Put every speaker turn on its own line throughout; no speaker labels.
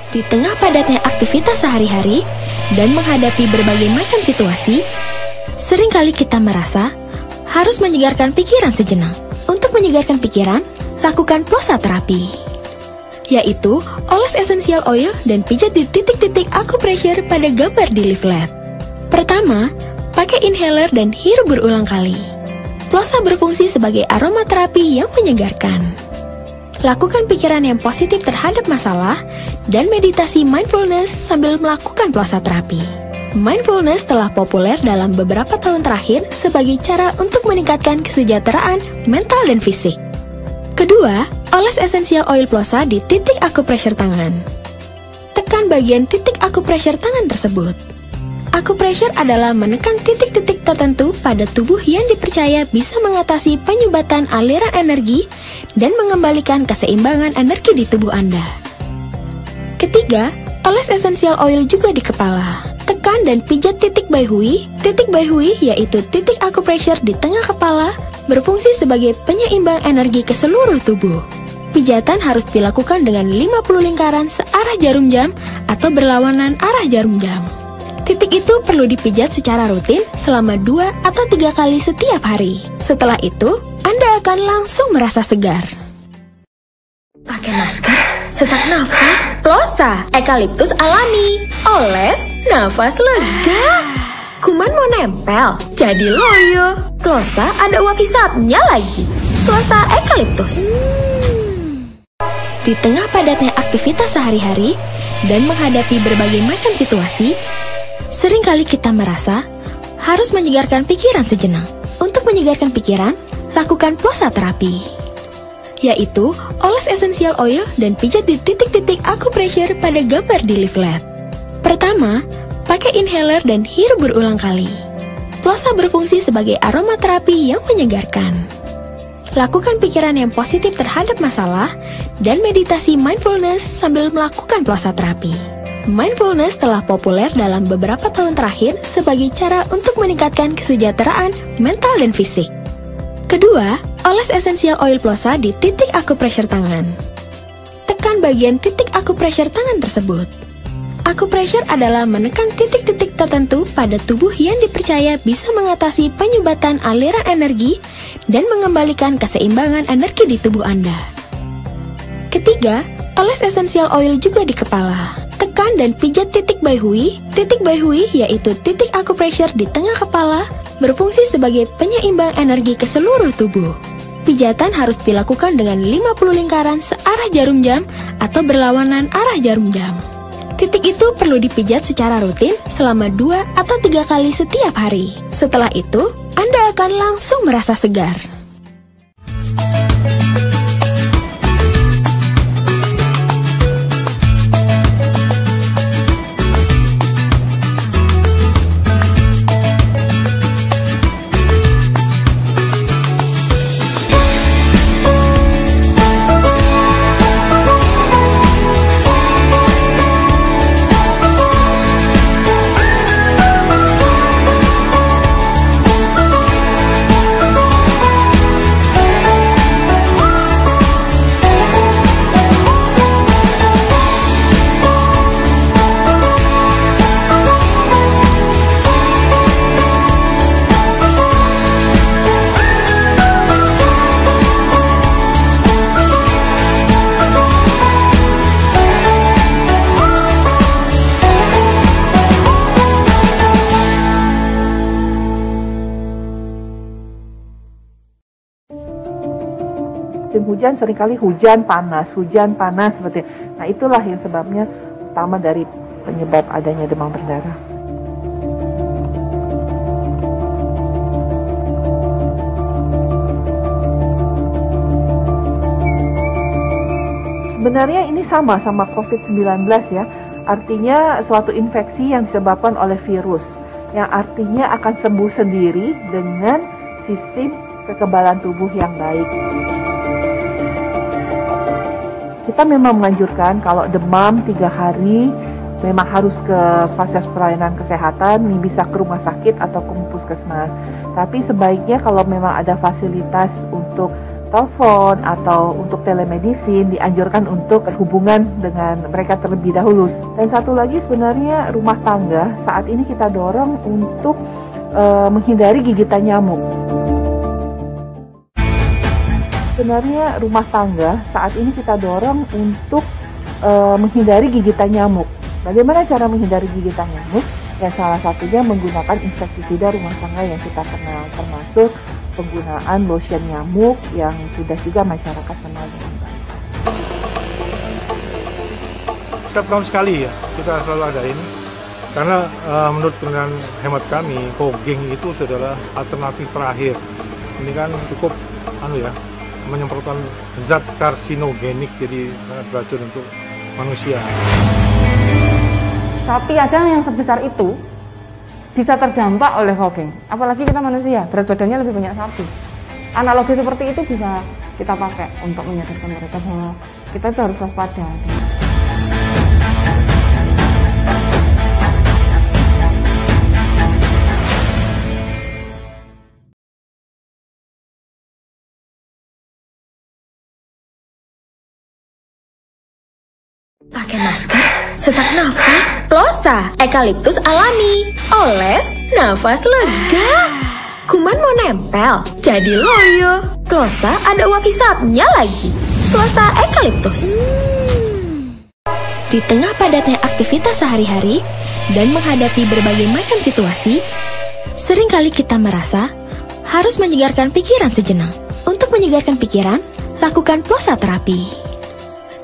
Di tengah padatnya aktivitas sehari-hari dan menghadapi berbagai macam situasi, seringkali kita merasa harus menyegarkan pikiran sejenak. Untuk menyegarkan pikiran, lakukan plosa terapi, yaitu oles essential oil dan pijat di titik-titik acupressure pada gambar di leaflet. Pertama, pakai inhaler dan hirup berulang kali. Plosa berfungsi sebagai aromaterapi yang menyegarkan. Lakukan pikiran yang positif terhadap masalah dan meditasi mindfulness sambil melakukan plosa terapi. Mindfulness telah populer dalam beberapa tahun terakhir sebagai cara untuk meningkatkan kesejahteraan mental dan fisik. Kedua, oles essential oil plosa di titik acupressure tangan. Tekan bagian titik acupressure tangan tersebut. Acupressure adalah menekan titik-titik tertentu pada tubuh yang dipercaya bisa mengatasi penyumbatan aliran energi dan mengembalikan keseimbangan energi di tubuh Anda. Ketiga, oles essential oil juga di kepala. Tekan dan pijat titik Baihui. Titik Baihui yaitu titik acupressure di tengah kepala, berfungsi sebagai penyeimbang energi ke seluruh tubuh. Pijatan harus dilakukan dengan 50 lingkaran searah jarum jam atau berlawanan arah jarum jam. Titik itu perlu dipijat secara rutin selama 2 atau 3 kali setiap hari. Setelah itu, Anda akan langsung merasa segar.
Pakai masker, sesak nafas,
Plosa, eukaliptus alami. Oles, nafas lega. Kuman mau nempel, jadi loyo. Plosa ada uap hisapnya lagi. Plosa eukaliptus. Di tengah padatnya aktivitas sehari-hari dan menghadapi berbagai macam situasi, seringkali kita merasa harus menyegarkan pikiran sejenak. Untuk menyegarkan pikiran, lakukan plosa terapi, yaitu oles essential oil dan pijat di titik-titik acupressure pada gambar di leaflet. Pertama, pakai inhaler dan hirup berulang kali. Plosa berfungsi sebagai aromaterapi yang menyegarkan. Lakukan pikiran yang positif terhadap masalah dan meditasi mindfulness sambil melakukan plosa terapi. Mindfulness telah populer dalam beberapa tahun terakhir sebagai cara untuk meningkatkan kesejahteraan mental dan fisik. Kedua, oles essential oil plosa di titik acupressure tangan. Tekan bagian titik acupressure tangan tersebut. Acupressure adalah menekan titik-titik tertentu pada tubuh yang dipercaya bisa mengatasi penyumbatan aliran energi dan mengembalikan keseimbangan energi di tubuh Anda. Ketiga, oles essential oil juga di kepala. Tekan dan pijat titik Baihui. Titik Baihui yaitu titik acupressure di tengah kepala, berfungsi sebagai penyeimbang energi ke seluruh tubuh. Pijatan harus dilakukan dengan 50 lingkaran searah jarum jam atau berlawanan arah jarum jam. Titik itu perlu dipijat secara rutin selama 2 atau 3 kali setiap hari. Setelah itu, Anda akan langsung merasa segar.
Musim hujan seringkali hujan panas seperti itu. Nah, itulah yang sebabnya utama dari penyebab adanya demam berdarah. Sebenarnya ini sama COVID-19 ya. Artinya suatu infeksi yang disebabkan oleh virus, yang artinya akan sembuh sendiri dengan sistem kekebalan tubuh yang baik. Kita memang menganjurkan kalau demam 3 hari memang harus ke fasilitas pelayanan kesehatan, bisa ke rumah sakit atau ke puskesmas. Tapi sebaiknya kalau memang ada fasilitas untuk telepon atau untuk telemedicine dianjurkan untuk berhubungan dengan mereka terlebih dahulu. Dan satu lagi sebenarnya rumah tangga saat ini kita dorong untuk menghindari gigitan nyamuk. Sebenarnya rumah tangga saat ini kita dorong untuk menghindari gigitan nyamuk. Bagaimana cara menghindari gigitan nyamuk? Ya salah satunya menggunakan insektisida rumah tangga yang kita kenal, termasuk penggunaan lotion nyamuk yang sudah juga masyarakat kenal dengan baik.
Setiap tahun sekali ya kita selalu adain, karena menurut penilaian hemat kami, fogging itu adalah alternatif terakhir. Ini kan cukup menyemprotkan zat karsinogenik, jadi sangat beracun untuk manusia.
Sapi aja yang sebesar itu bisa terdampak oleh fogging, apalagi kita manusia, berat badannya lebih banyak sapi. Analogi seperti itu bisa kita pakai untuk menyadarkan mereka bahwa kita itu harus waspada.
Pakai masker, sesak nafas.
Plosa, eukaliptus alami. Oles, nafas lega. Kuman mau nempel, jadi loyo. Plosa ada uap hisapnya lagi. Plosa eukaliptus. Di tengah padatnya aktivitas sehari-hari dan menghadapi berbagai macam situasi, seringkali kita merasa harus menyegarkan pikiran sejenak. Untuk menyegarkan pikiran, lakukan plosa terapi,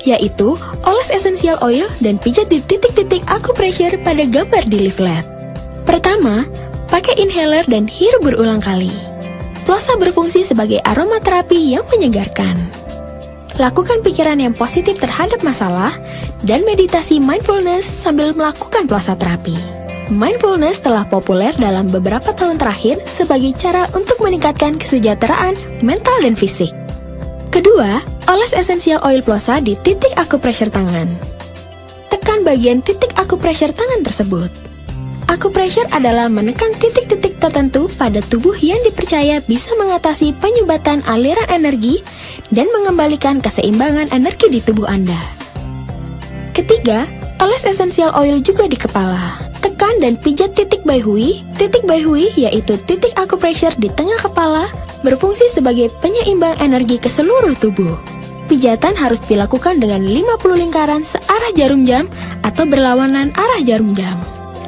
yaitu oles essential oil dan pijat di titik-titik acupressure pada gambar di leaflet. Pertama, pakai inhaler dan hirup berulang kali. Plosa berfungsi sebagai aromaterapi yang menyegarkan. Lakukan pikiran yang positif terhadap masalah dan meditasi mindfulness sambil melakukan plosa terapi. Mindfulness telah populer dalam beberapa tahun terakhir sebagai cara untuk meningkatkan kesejahteraan mental dan fisik. Kedua, oles essential oil plosa di titik acupressure tangan. Tekan bagian titik acupressure tangan tersebut. Acupressure adalah menekan titik-titik tertentu pada tubuh yang dipercaya bisa mengatasi penyumbatan aliran energi dan mengembalikan keseimbangan energi di tubuh Anda. Ketiga, oles essential oil juga di kepala. Tekan dan pijat titik Baihui. Titik Baihui yaitu titik acupressure di tengah kepala, berfungsi sebagai penyeimbang energi ke seluruh tubuh. Pijatan harus dilakukan dengan 50 lingkaran searah jarum jam atau berlawanan arah jarum jam.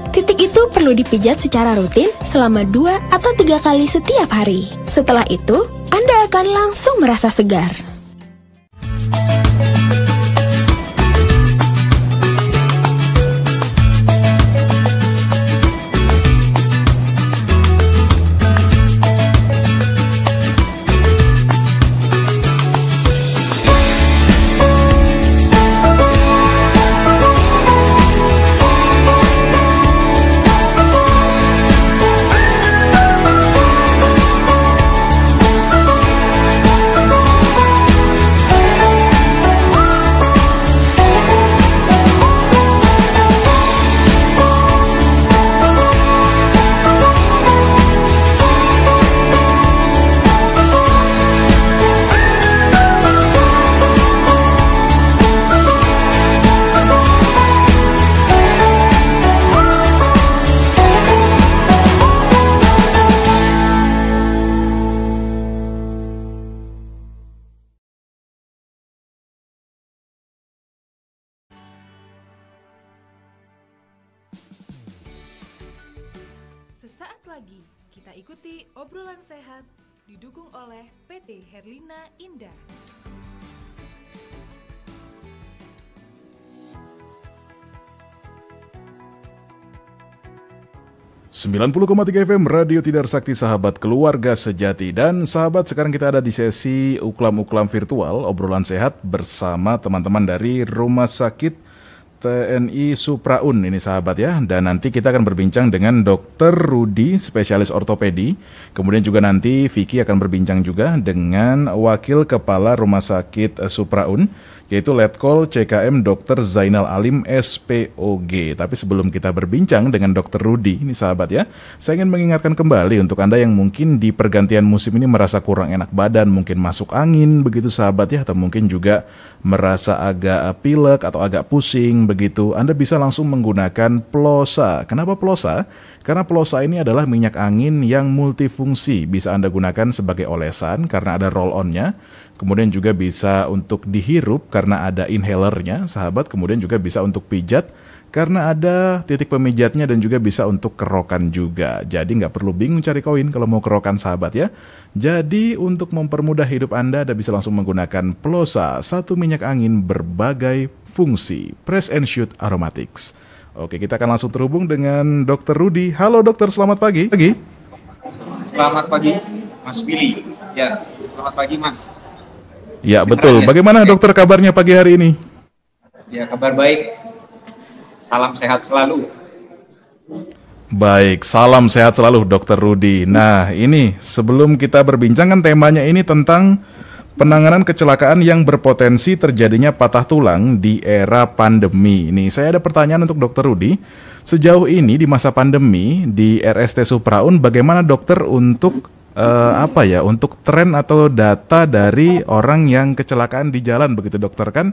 Titik itu perlu dipijat secara rutin selama 2 atau 3 kali setiap hari. Setelah itu, Anda akan langsung merasa segar.
Sesaat lagi kita ikuti obrolan sehat didukung oleh PT Herlina Indah.
...90,3 FM Radio Tidar Sakti, sahabat keluarga sejati. Dan sahabat, sekarang kita ada di sesi uklam-uklam virtual, obrolan sehat bersama teman-teman dari Rumah Sakit TNI Supraun ini sahabat ya. Dan nanti kita akan berbincang dengan Dr. Rudi, spesialis ortopedi. Kemudian juga nanti Vicky akan berbincang juga dengan Wakil Kepala Rumah Sakit Supraun, yaitu Letkol CKM Dr. Zainal Alim SPOG. Tapi sebelum kita berbincang dengan Dr. Rudi, ini sahabat ya, saya ingin mengingatkan kembali untuk Anda yang mungkin di pergantian musim ini merasa kurang enak badan, mungkin masuk angin begitu sahabat ya, atau mungkin juga merasa agak pilek atau agak pusing begitu, Anda bisa langsung menggunakan Plosa. Kenapa Plosa? Karena Plosa ini adalah minyak angin yang multifungsi. Bisa Anda gunakan sebagai olesan karena ada roll-on-nya. Kemudian juga bisa untuk dihirup karena ada inhalernya, sahabat. Kemudian juga bisa untuk pijat karena ada titik pemijatnya dan juga bisa untuk kerokan juga. Jadi nggak perlu bingung cari koin kalau mau kerokan sahabat ya. Jadi untuk mempermudah hidup Anda bisa langsung menggunakan Plosa, satu minyak angin berbagai fungsi. Press and Shoot Aromatics. Oke, kita akan langsung terhubung dengan Dr. Rudi. Halo dokter, selamat pagi.
Selamat pagi, Mas Willy. Ya, selamat pagi Mas.
Ya betul. Bagaimana dokter kabarnya pagi hari ini?
Ya kabar baik. Salam sehat selalu.
Baik, salam sehat selalu Dokter Rudi. Nah ini sebelum kita berbincang kan temanya ini tentang penanganan kecelakaan yang berpotensi terjadinya patah tulang di era pandemi. Nih saya ada pertanyaan untuk Dokter Rudi. Sejauh ini di masa pandemi di RST Supraun bagaimana dokter untuk untuk tren atau data dari orang yang kecelakaan di jalan begitu dokter, kan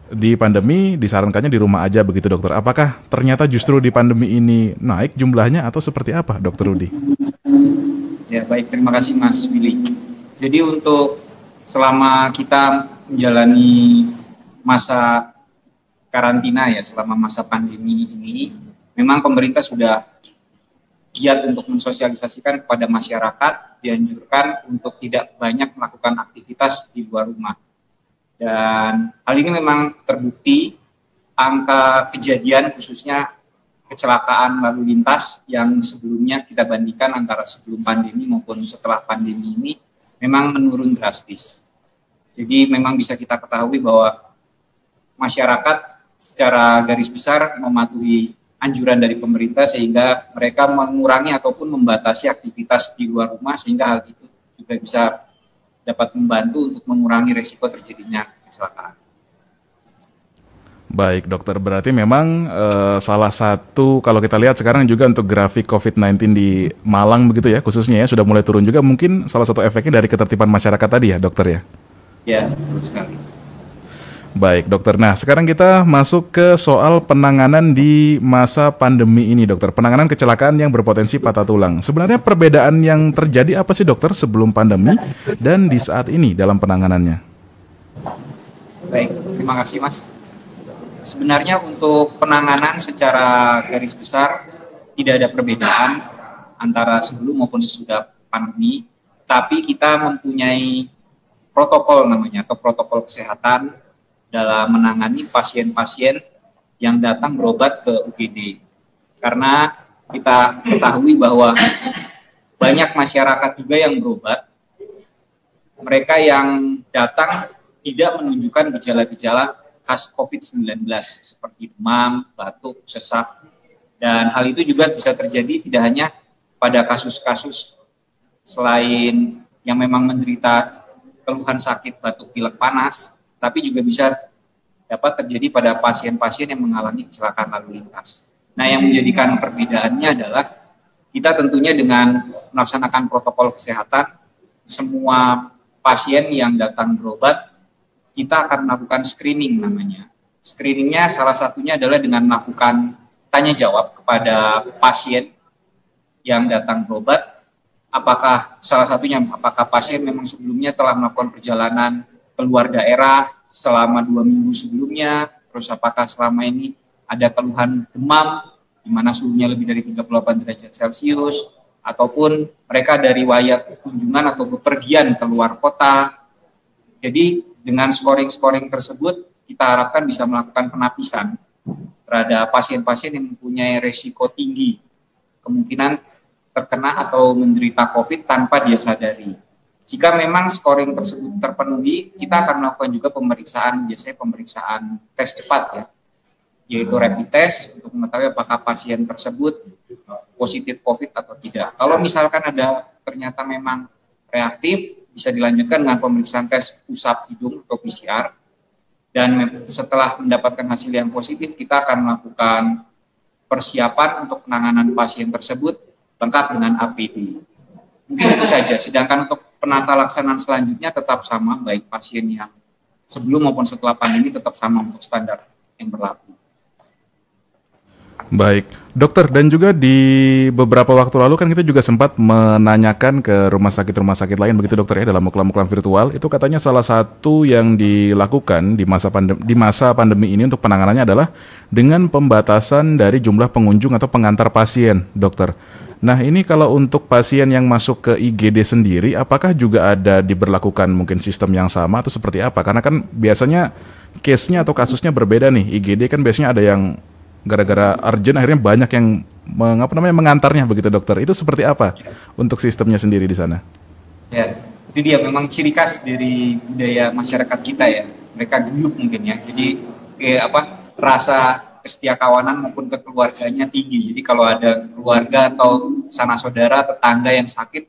di pandemi disarankannya di rumah aja begitu dokter. Apakah ternyata justru di pandemi ini naik jumlahnya atau seperti apa Dokter Rudi?
Ya baik, terima kasih Mas Willy. Jadi untuk selama kita menjalani masa karantina ya, selama masa pandemi ini, memang pemerintah sudah giat untuk mensosialisasikan kepada masyarakat, dianjurkan untuk tidak banyak melakukan aktivitas di luar rumah. Dan hal ini memang terbukti, angka kejadian khususnya kecelakaan lalu lintas yang sebelumnya kita bandingkan antara sebelum pandemi maupun setelah pandemi ini memang menurun drastis. Jadi memang bisa kita ketahui bahwa masyarakat secara garis besar mematuhi anjuran dari pemerintah sehingga mereka mengurangi ataupun membatasi aktivitas di luar rumah, sehingga hal itu juga bisa dapat membantu untuk mengurangi risiko terjadinya kecelakaan.
Baik dokter, berarti memang salah satu kalau kita lihat sekarang juga untuk grafik COVID-19 di Malang begitu ya khususnya ya sudah mulai turun juga, mungkin salah satu efeknya dari ketertiban masyarakat tadi ya dokter ya?
Ya, betul sekali.
Baik dokter, nah sekarang kita masuk ke soal penanganan di masa pandemi ini dokter. Penanganan kecelakaan yang berpotensi patah tulang. Sebenarnya perbedaan yang terjadi apa sih dokter sebelum pandemi dan di saat ini dalam penanganannya?
Baik, terima kasih Mas. Sebenarnya untuk penanganan secara garis besar tidak ada perbedaan antara sebelum maupun sesudah pandemi, tapi kita mempunyai protokol namanya atau protokol kesehatan dalam menangani pasien-pasien yang datang berobat ke UGD. Karena kita ketahui bahwa banyak masyarakat juga yang berobat, mereka yang datang tidak menunjukkan gejala-gejala khas COVID-19 seperti demam, batuk, sesak, dan hal itu juga bisa terjadi tidak hanya pada kasus-kasus selain yang memang menderita keluhan sakit batuk pilek panas, tapi juga bisa dapat terjadi pada pasien-pasien yang mengalami kecelakaan lalu lintas. Nah, yang menjadikan perbedaannya adalah kita tentunya dengan melaksanakan protokol kesehatan, semua pasien yang datang berobat, kita akan melakukan screening namanya. Screeningnya salah satunya adalah dengan melakukan tanya jawab kepada pasien yang datang berobat, apakah salah satunya, apakah pasien memang sebelumnya telah melakukan perjalanan keluar daerah selama 2 minggu sebelumnya, terus apakah selama ini ada keluhan demam, di mana suhunya lebih dari 38 derajat Celcius, ataupun mereka dari riwayat kunjungan atau bepergian ke luar kota. Jadi dengan scoring-scoring tersebut, kita harapkan bisa melakukan penapisan terhadap pasien-pasien yang mempunyai resiko tinggi, kemungkinan terkena atau menderita COVID tanpa dia sadari. Jika memang scoring tersebut terpenuhi, kita akan melakukan juga pemeriksaan, biasanya pemeriksaan tes cepat ya, yaitu rapid test untuk mengetahui apakah pasien tersebut positif COVID atau tidak. Kalau misalkan ada ternyata memang reaktif, bisa dilanjutkan dengan pemeriksaan tes usap hidung atau PCR. Dan setelah mendapatkan hasil yang positif, kita akan melakukan persiapan untuk penanganan pasien tersebut lengkap dengan APD. Mungkin itu saja. Sedangkan untuk penata laksanaan selanjutnya tetap sama, baik pasien yang sebelum maupun setelah pandemi tetap sama untuk standar yang berlaku.
Baik, dokter, dan juga di beberapa waktu lalu kan kita juga sempat menanyakan ke rumah sakit lain begitu dokter ya, dalam uklam-uklam virtual, itu katanya salah satu yang dilakukan di masa pandemi ini untuk penanganannya adalah dengan pembatasan dari jumlah pengunjung atau pengantar pasien, dokter. Nah, ini kalau untuk pasien yang masuk ke IGD sendiri, apakah juga ada diberlakukan mungkin sistem yang sama atau seperti apa? Karena kan biasanya case-nya atau kasusnya berbeda nih. IGD kan biasanya ada yang gara-gara urgent akhirnya banyak yang mengantarnya begitu dokter. Itu seperti apa untuk sistemnya sendiri di sana?
Ya, itu dia memang ciri khas dari budaya masyarakat kita ya. Mereka guyup mungkin ya. Jadi rasa kesetiakawanan maupun kekeluarganya tinggi. Jadi kalau ada keluarga atau sanak saudara, tetangga yang sakit,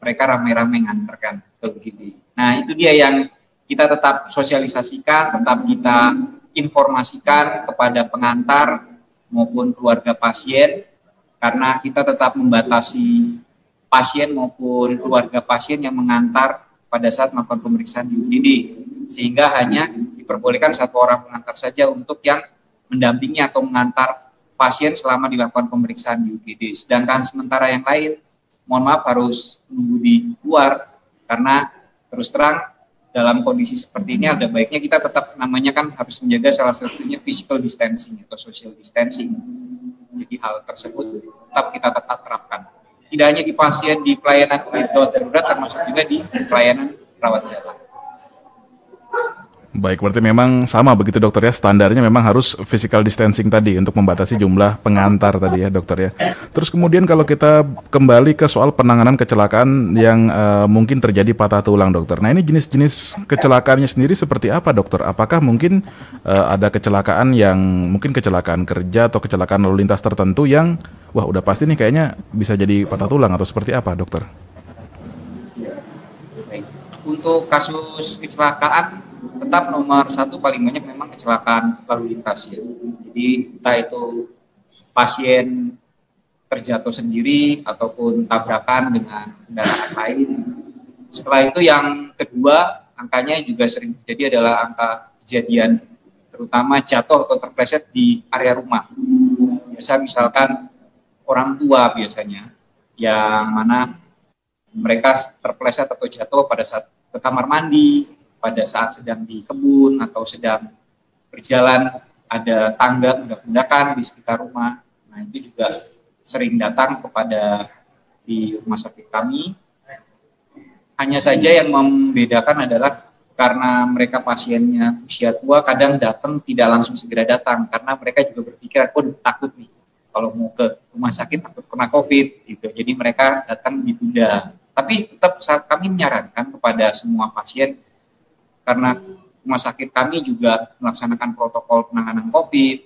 mereka rame-rame ngantarkan ke UGD. Nah, itu dia yang kita tetap sosialisasikan, tetap kita informasikan kepada pengantar maupun keluarga pasien, karena kita tetap membatasi pasien maupun keluarga pasien yang mengantar pada saat melakukan pemeriksaan di UGD, sehingga hanya diperbolehkan satu orang pengantar saja untuk yang mendampingi atau mengantar pasien selama dilakukan pemeriksaan di UGD. Sedangkan sementara yang lain, mohon maaf harus menunggu di luar, karena terus terang dalam kondisi seperti ini ada baiknya kita tetap harus menjaga salah satunya physical distancing atau social distancing. Jadi hal tersebut kita tetap terapkan. Tidak hanya di pasien di pelayanan gawat darurat, termasuk juga di pelayanan rawat jalan.
Baik, berarti memang sama begitu dokter ya, standarnya memang harus physical distancing tadi untuk membatasi jumlah pengantar tadi ya dokter ya. Terus kemudian kalau kita kembali ke soal penanganan kecelakaan yang mungkin terjadi patah tulang dokter. Nah, ini jenis-jenis kecelakaannya sendiri seperti apa dokter? Apakah mungkin ada kecelakaan yang mungkin kecelakaan kerja atau kecelakaan lalu lintas tertentu yang wah udah pasti nih kayaknya bisa jadi patah tulang atau seperti apa dokter?
Baik. Untuk kasus kecelakaan tetap nomor satu paling banyak memang kecelakaan lalu lintas ya. Jadi entah itu pasien terjatuh sendiri ataupun tabrakan dengan kendaraan lain. Setelah itu yang kedua angkanya juga sering terjadi adalah angka kejadian terutama jatuh atau terpleset di area rumah. Biasa misalkan orang tua biasanya yang mana mereka terpleset atau jatuh pada saat ke kamar mandi, pada saat sedang di kebun atau sedang berjalan ada tangga undak-undakan di sekitar rumah. Nah, itu juga sering datang kepada di rumah sakit kami. Hanya saja yang membedakan adalah karena mereka pasiennya usia tua, kadang datang tidak langsung segera datang karena mereka juga berpikir, takut nih kalau mau ke rumah sakit takut kena COVID gitu. Jadi mereka datang ditunda. Tapi tetap kami menyarankan kepada semua pasien, karena rumah sakit kami juga melaksanakan protokol penanganan COVID,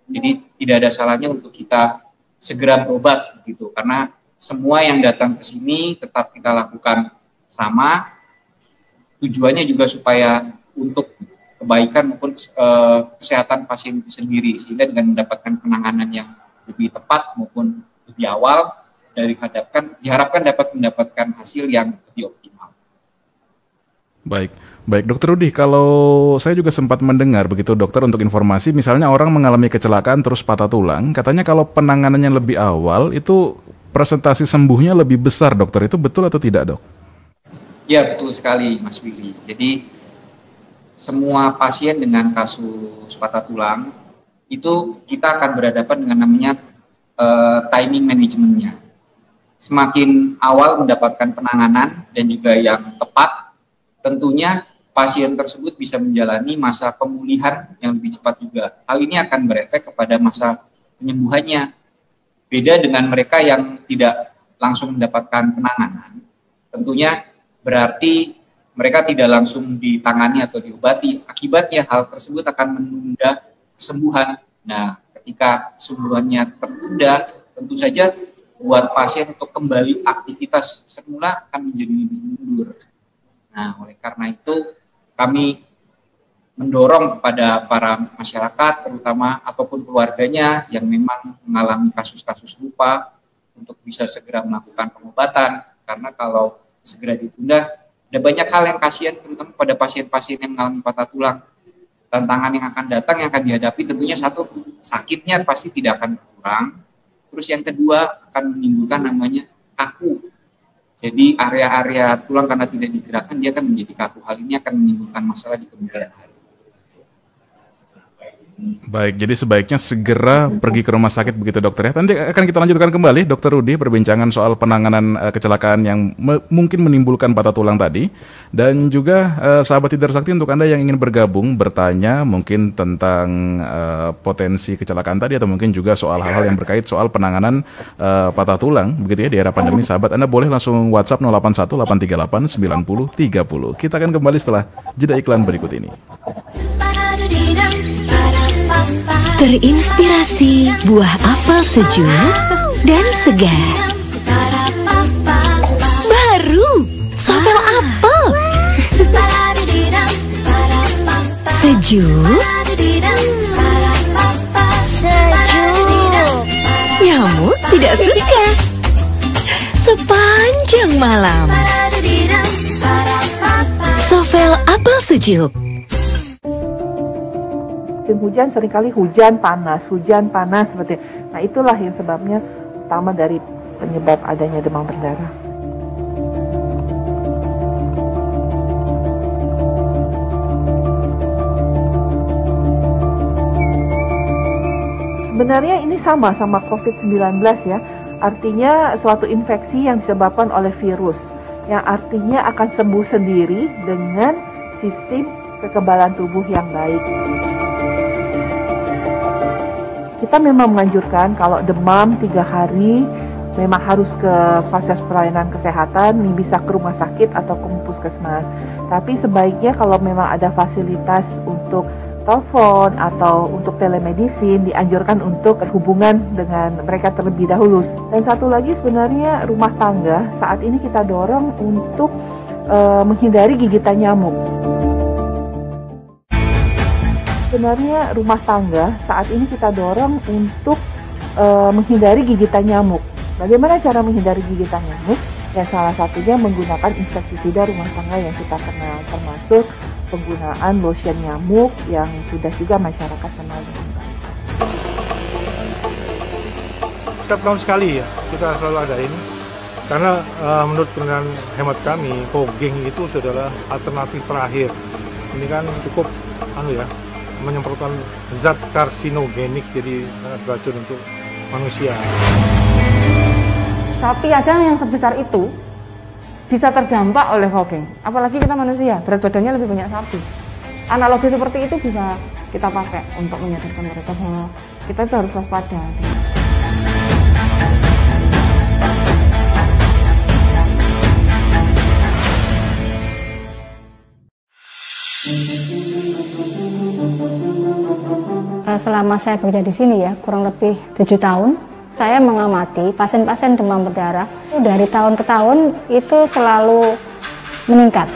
jadi tidak ada salahnya untuk kita segera berobat gitu, karena semua yang datang ke sini tetap kita lakukan sama, tujuannya juga supaya untuk kebaikan maupun kesehatan pasien itu sendiri, sehingga dengan mendapatkan penanganan yang lebih tepat maupun lebih awal, diharapkan dapat mendapatkan hasil yang lebih optimal.
Baik dokter Rudi, kalau saya juga sempat mendengar begitu dokter untuk informasi, misalnya orang mengalami kecelakaan terus patah tulang, katanya kalau penanganannya lebih awal itu presentasi sembuhnya lebih besar dokter, itu betul atau tidak dok?
Ya betul sekali Mas Willy, jadi semua pasien dengan kasus patah tulang itu kita akan berhadapan dengan namanya timing manajemennya. Semakin awal mendapatkan penanganan dan juga yang tepat, tentunya pasien tersebut bisa menjalani masa pemulihan yang lebih cepat juga. Hal ini akan berefek kepada masa penyembuhannya. Beda dengan mereka yang tidak langsung mendapatkan penanganan. Tentunya berarti mereka tidak langsung ditangani atau diobati. Akibatnya hal tersebut akan menunda kesembuhan. Nah, ketika kesembuhannya tertunda, tentu saja buat pasien untuk kembali aktivitas semula akan menjadi lebih mundur. Nah, oleh karena itu kami mendorong kepada para masyarakat terutama ataupun keluarganya yang memang mengalami kasus-kasus lupa untuk bisa segera melakukan pengobatan, karena kalau segera ditunda ada banyak hal yang kasihan terutama pada pasien-pasien yang mengalami patah tulang. Tantangan yang akan datang yang akan dihadapi tentunya satu, sakitnya pasti tidak akan berkurang, terus yang kedua akan menimbulkan namanya kaku. Jadi area-area tulang karena tidak digerakkan dia akan menjadi kaku. Hal ini akan menimbulkan masalah di kemudian hari.
Baik, jadi sebaiknya segera pergi ke rumah sakit begitu dokter ya. Nanti akan kita lanjutkan kembali Dokter Rudi perbincangan soal penanganan kecelakaan yang mungkin menimbulkan patah tulang tadi. Dan juga sahabat Tidar Sakti, untuk Anda yang ingin bergabung, bertanya mungkin tentang potensi kecelakaan tadi atau mungkin juga soal hal-hal yang berkait soal penanganan patah tulang begitu ya di era pandemi, sahabat Anda boleh langsung WhatsApp 081 838 90 30. Kita akan kembali setelah jeda iklan berikut ini.
Terinspirasi buah apel sejuk dan segar. Baru Sovel apel. Sejuk. Nyamuk tidak suka. Sepanjang malam. Sovel apel sejuk.
Musim hujan seringkali hujan panas seperti itu. Nah, itulah yang sebabnya utama dari penyebab adanya demam berdarah. Sebenarnya ini sama COVID-19 ya. Artinya suatu infeksi yang disebabkan oleh virus, yang artinya akan sembuh sendiri dengan sistem kekebalan tubuh yang baik. Kita memang menganjurkan kalau demam 3 hari memang harus ke fasilitas pelayanan kesehatan, bisa ke rumah sakit atau ke puskesmas. Tapi sebaiknya kalau memang ada fasilitas untuk telepon atau untuk telemedicine, dianjurkan untuk berhubungan dengan mereka terlebih dahulu. Dan satu lagi sebenarnya rumah tangga saat ini kita dorong untuk menghindari gigitan nyamuk. Sebenarnya rumah tangga saat ini kita dorong untuk menghindari gigitan nyamuk. Bagaimana cara menghindari gigitan nyamuk? Ya salah satunya menggunakan insektisida rumah tangga yang kita kenal, termasuk penggunaan lotion nyamuk yang sudah juga masyarakat kenal dengan baik.
Setiap tahun sekali ya kita selalu adain, karena menurut penilaian hemat kami fogging itu adalah alternatif terakhir. Ini kan cukup menyemprotkan zat karsinogenik, jadi sangat beracun untuk manusia.
Sapi aja yang sebesar itu bisa terdampak oleh fogging, apalagi kita manusia, berat badannya lebih banyak sapi. Analogi seperti itu bisa kita pakai untuk menyadarkan mereka bahwa kita itu harus waspada.
Selama saya bekerja di sini ya, kurang lebih 7 tahun, saya mengamati pasien-pasien demam berdarah dari tahun ke tahun itu selalu meningkat.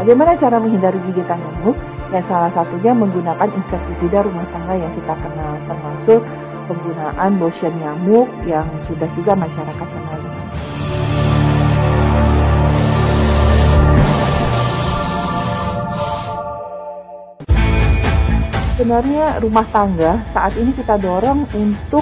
Bagaimana cara menghindari gigitan nyamuk? Ya salah satunya menggunakan insektisida rumah tangga yang kita kenal, termasuk penggunaan lotion nyamuk yang sudah juga masyarakat kenal dengan baik. Sebenarnya rumah tangga saat ini kita dorong untuk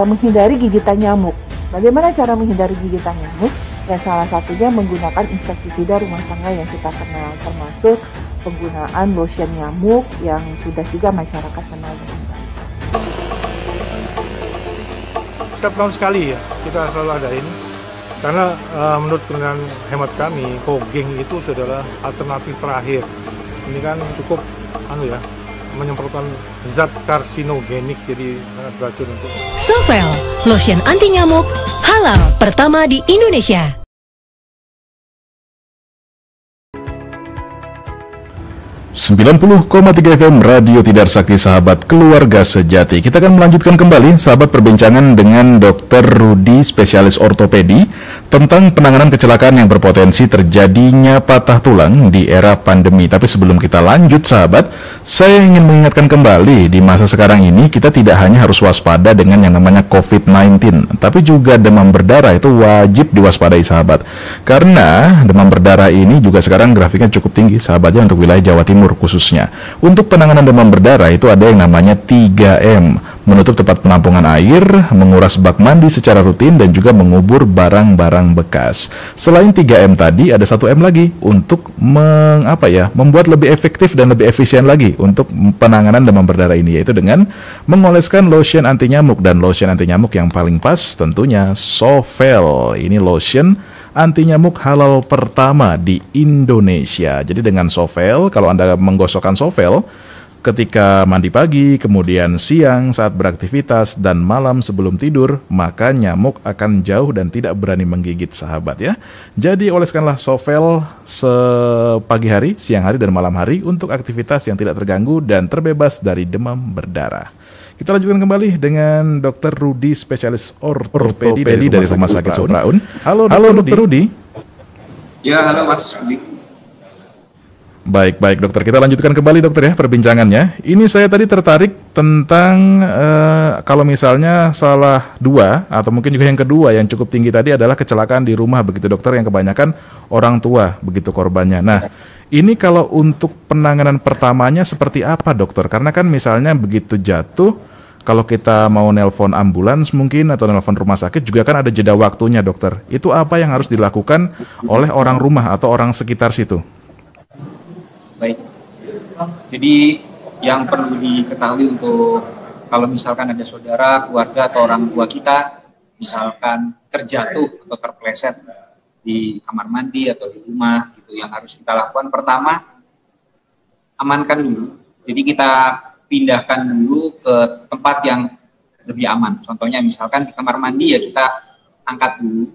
menghindari gigitan nyamuk. Bagaimana cara menghindari gigitan nyamuk? Ya salah satunya menggunakan insektisida rumah tangga yang kita kenal, termasuk penggunaan lotion nyamuk yang sudah juga masyarakat kenal dengan baik.
Setiap tahun sekali ya kita selalu adain, karena menurut penilaian hemat kami fogging itu adalah alternatif terakhir. Ini kan cukup menyemprotkan zat karsinogenik, jadi sangat beracun untuk.
Sovel, lotion anti nyamuk halal pertama di Indonesia.
...90,3 FM Radio Tidar Sakti Sahabat Keluarga Sejati. Kita akan melanjutkan kembali sahabat perbincangan dengan Dr. Rudi, spesialis ortopedi, tentang penanganan kecelakaan yang berpotensi terjadinya patah tulang di era pandemi. Tapi sebelum kita lanjut sahabat, saya ingin mengingatkan kembali, di masa sekarang ini kita tidak hanya harus waspada dengan yang namanya COVID-19, tapi juga demam berdarah itu wajib diwaspadai sahabat. Karena demam berdarah ini juga sekarang grafiknya cukup tinggi sahabatnya untuk wilayah Jawa Timur khususnya. Untuk penanganan demam berdarah itu ada yang namanya 3M, menutup tempat penampungan air, menguras bak mandi secara rutin, dan juga mengubur barang-barang bekas. Selain 3M tadi, ada 1M lagi untuk membuat lebih efektif dan lebih efisien lagi untuk penanganan demam berdarah ini, yaitu dengan mengoleskan lotion anti nyamuk. Dan lotion anti nyamuk yang paling pas tentunya Sovel. Ini lotion anti nyamuk halal pertama di Indonesia. Jadi dengan Sovel, kalau Anda menggosokkan Sovel ketika mandi pagi, kemudian siang saat beraktivitas, dan malam sebelum tidur, maka nyamuk akan jauh dan tidak berani menggigit sahabat ya. Jadi oleskanlah Sovel sepagi hari, siang hari, dan malam hari untuk aktivitas yang tidak terganggu dan terbebas dari demam berdarah. Kita lanjutkan kembali dengan Dr. Rudi, spesialis ortopedi dari Rumah Sakit Supraun. Halo Dr. Rudi.
Ya, halo Mas Rudi.
Baik dokter, kita lanjutkan kembali dokter ya perbincangannya. Ini saya tadi tertarik tentang kalau misalnya salah dua atau mungkin juga yang kedua yang cukup tinggi tadi adalah kecelakaan di rumah begitu dokter, yang kebanyakan orang tua begitu korbannya. Nah, ini kalau untuk penanganan pertamanya seperti apa dokter? Karena kan misalnya begitu jatuh, kalau kita mau nelpon ambulans mungkin atau nelpon rumah sakit juga kan ada jeda waktunya dokter. Itu apa yang harus dilakukan oleh orang rumah atau orang sekitar situ?
Baik, jadi yang perlu diketahui untuk kalau misalkan ada saudara, keluarga, atau orang tua kita misalkan terjatuh atau terpleset di kamar mandi atau di rumah gitu, yang harus kita lakukan pertama, amankan dulu. Jadi kita pindahkan dulu ke tempat yang lebih aman. Contohnya misalkan di kamar mandi ya kita angkat dulu.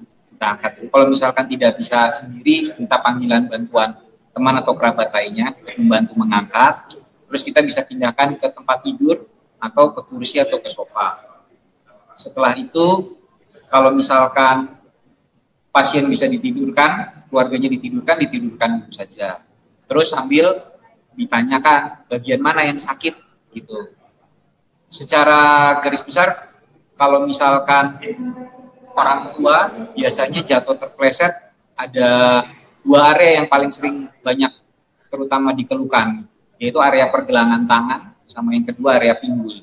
Kalau misalkan tidak bisa sendiri, minta panggilan bantuan teman atau kerabat lainnya membantu mengangkat, terus kita bisa pindahkan ke tempat tidur atau ke kursi atau ke sofa. Setelah itu, kalau misalkan pasien bisa ditidurkan, keluarganya ditidurkan dulu saja. Terus sambil ditanyakan bagian mana yang sakit gitu. Secara garis besar, kalau misalkan orang tua biasanya jatuh terpleset, ada dua area yang paling sering banyak terutama dikeluhkan, yaitu area pergelangan tangan sama yang kedua area pinggul.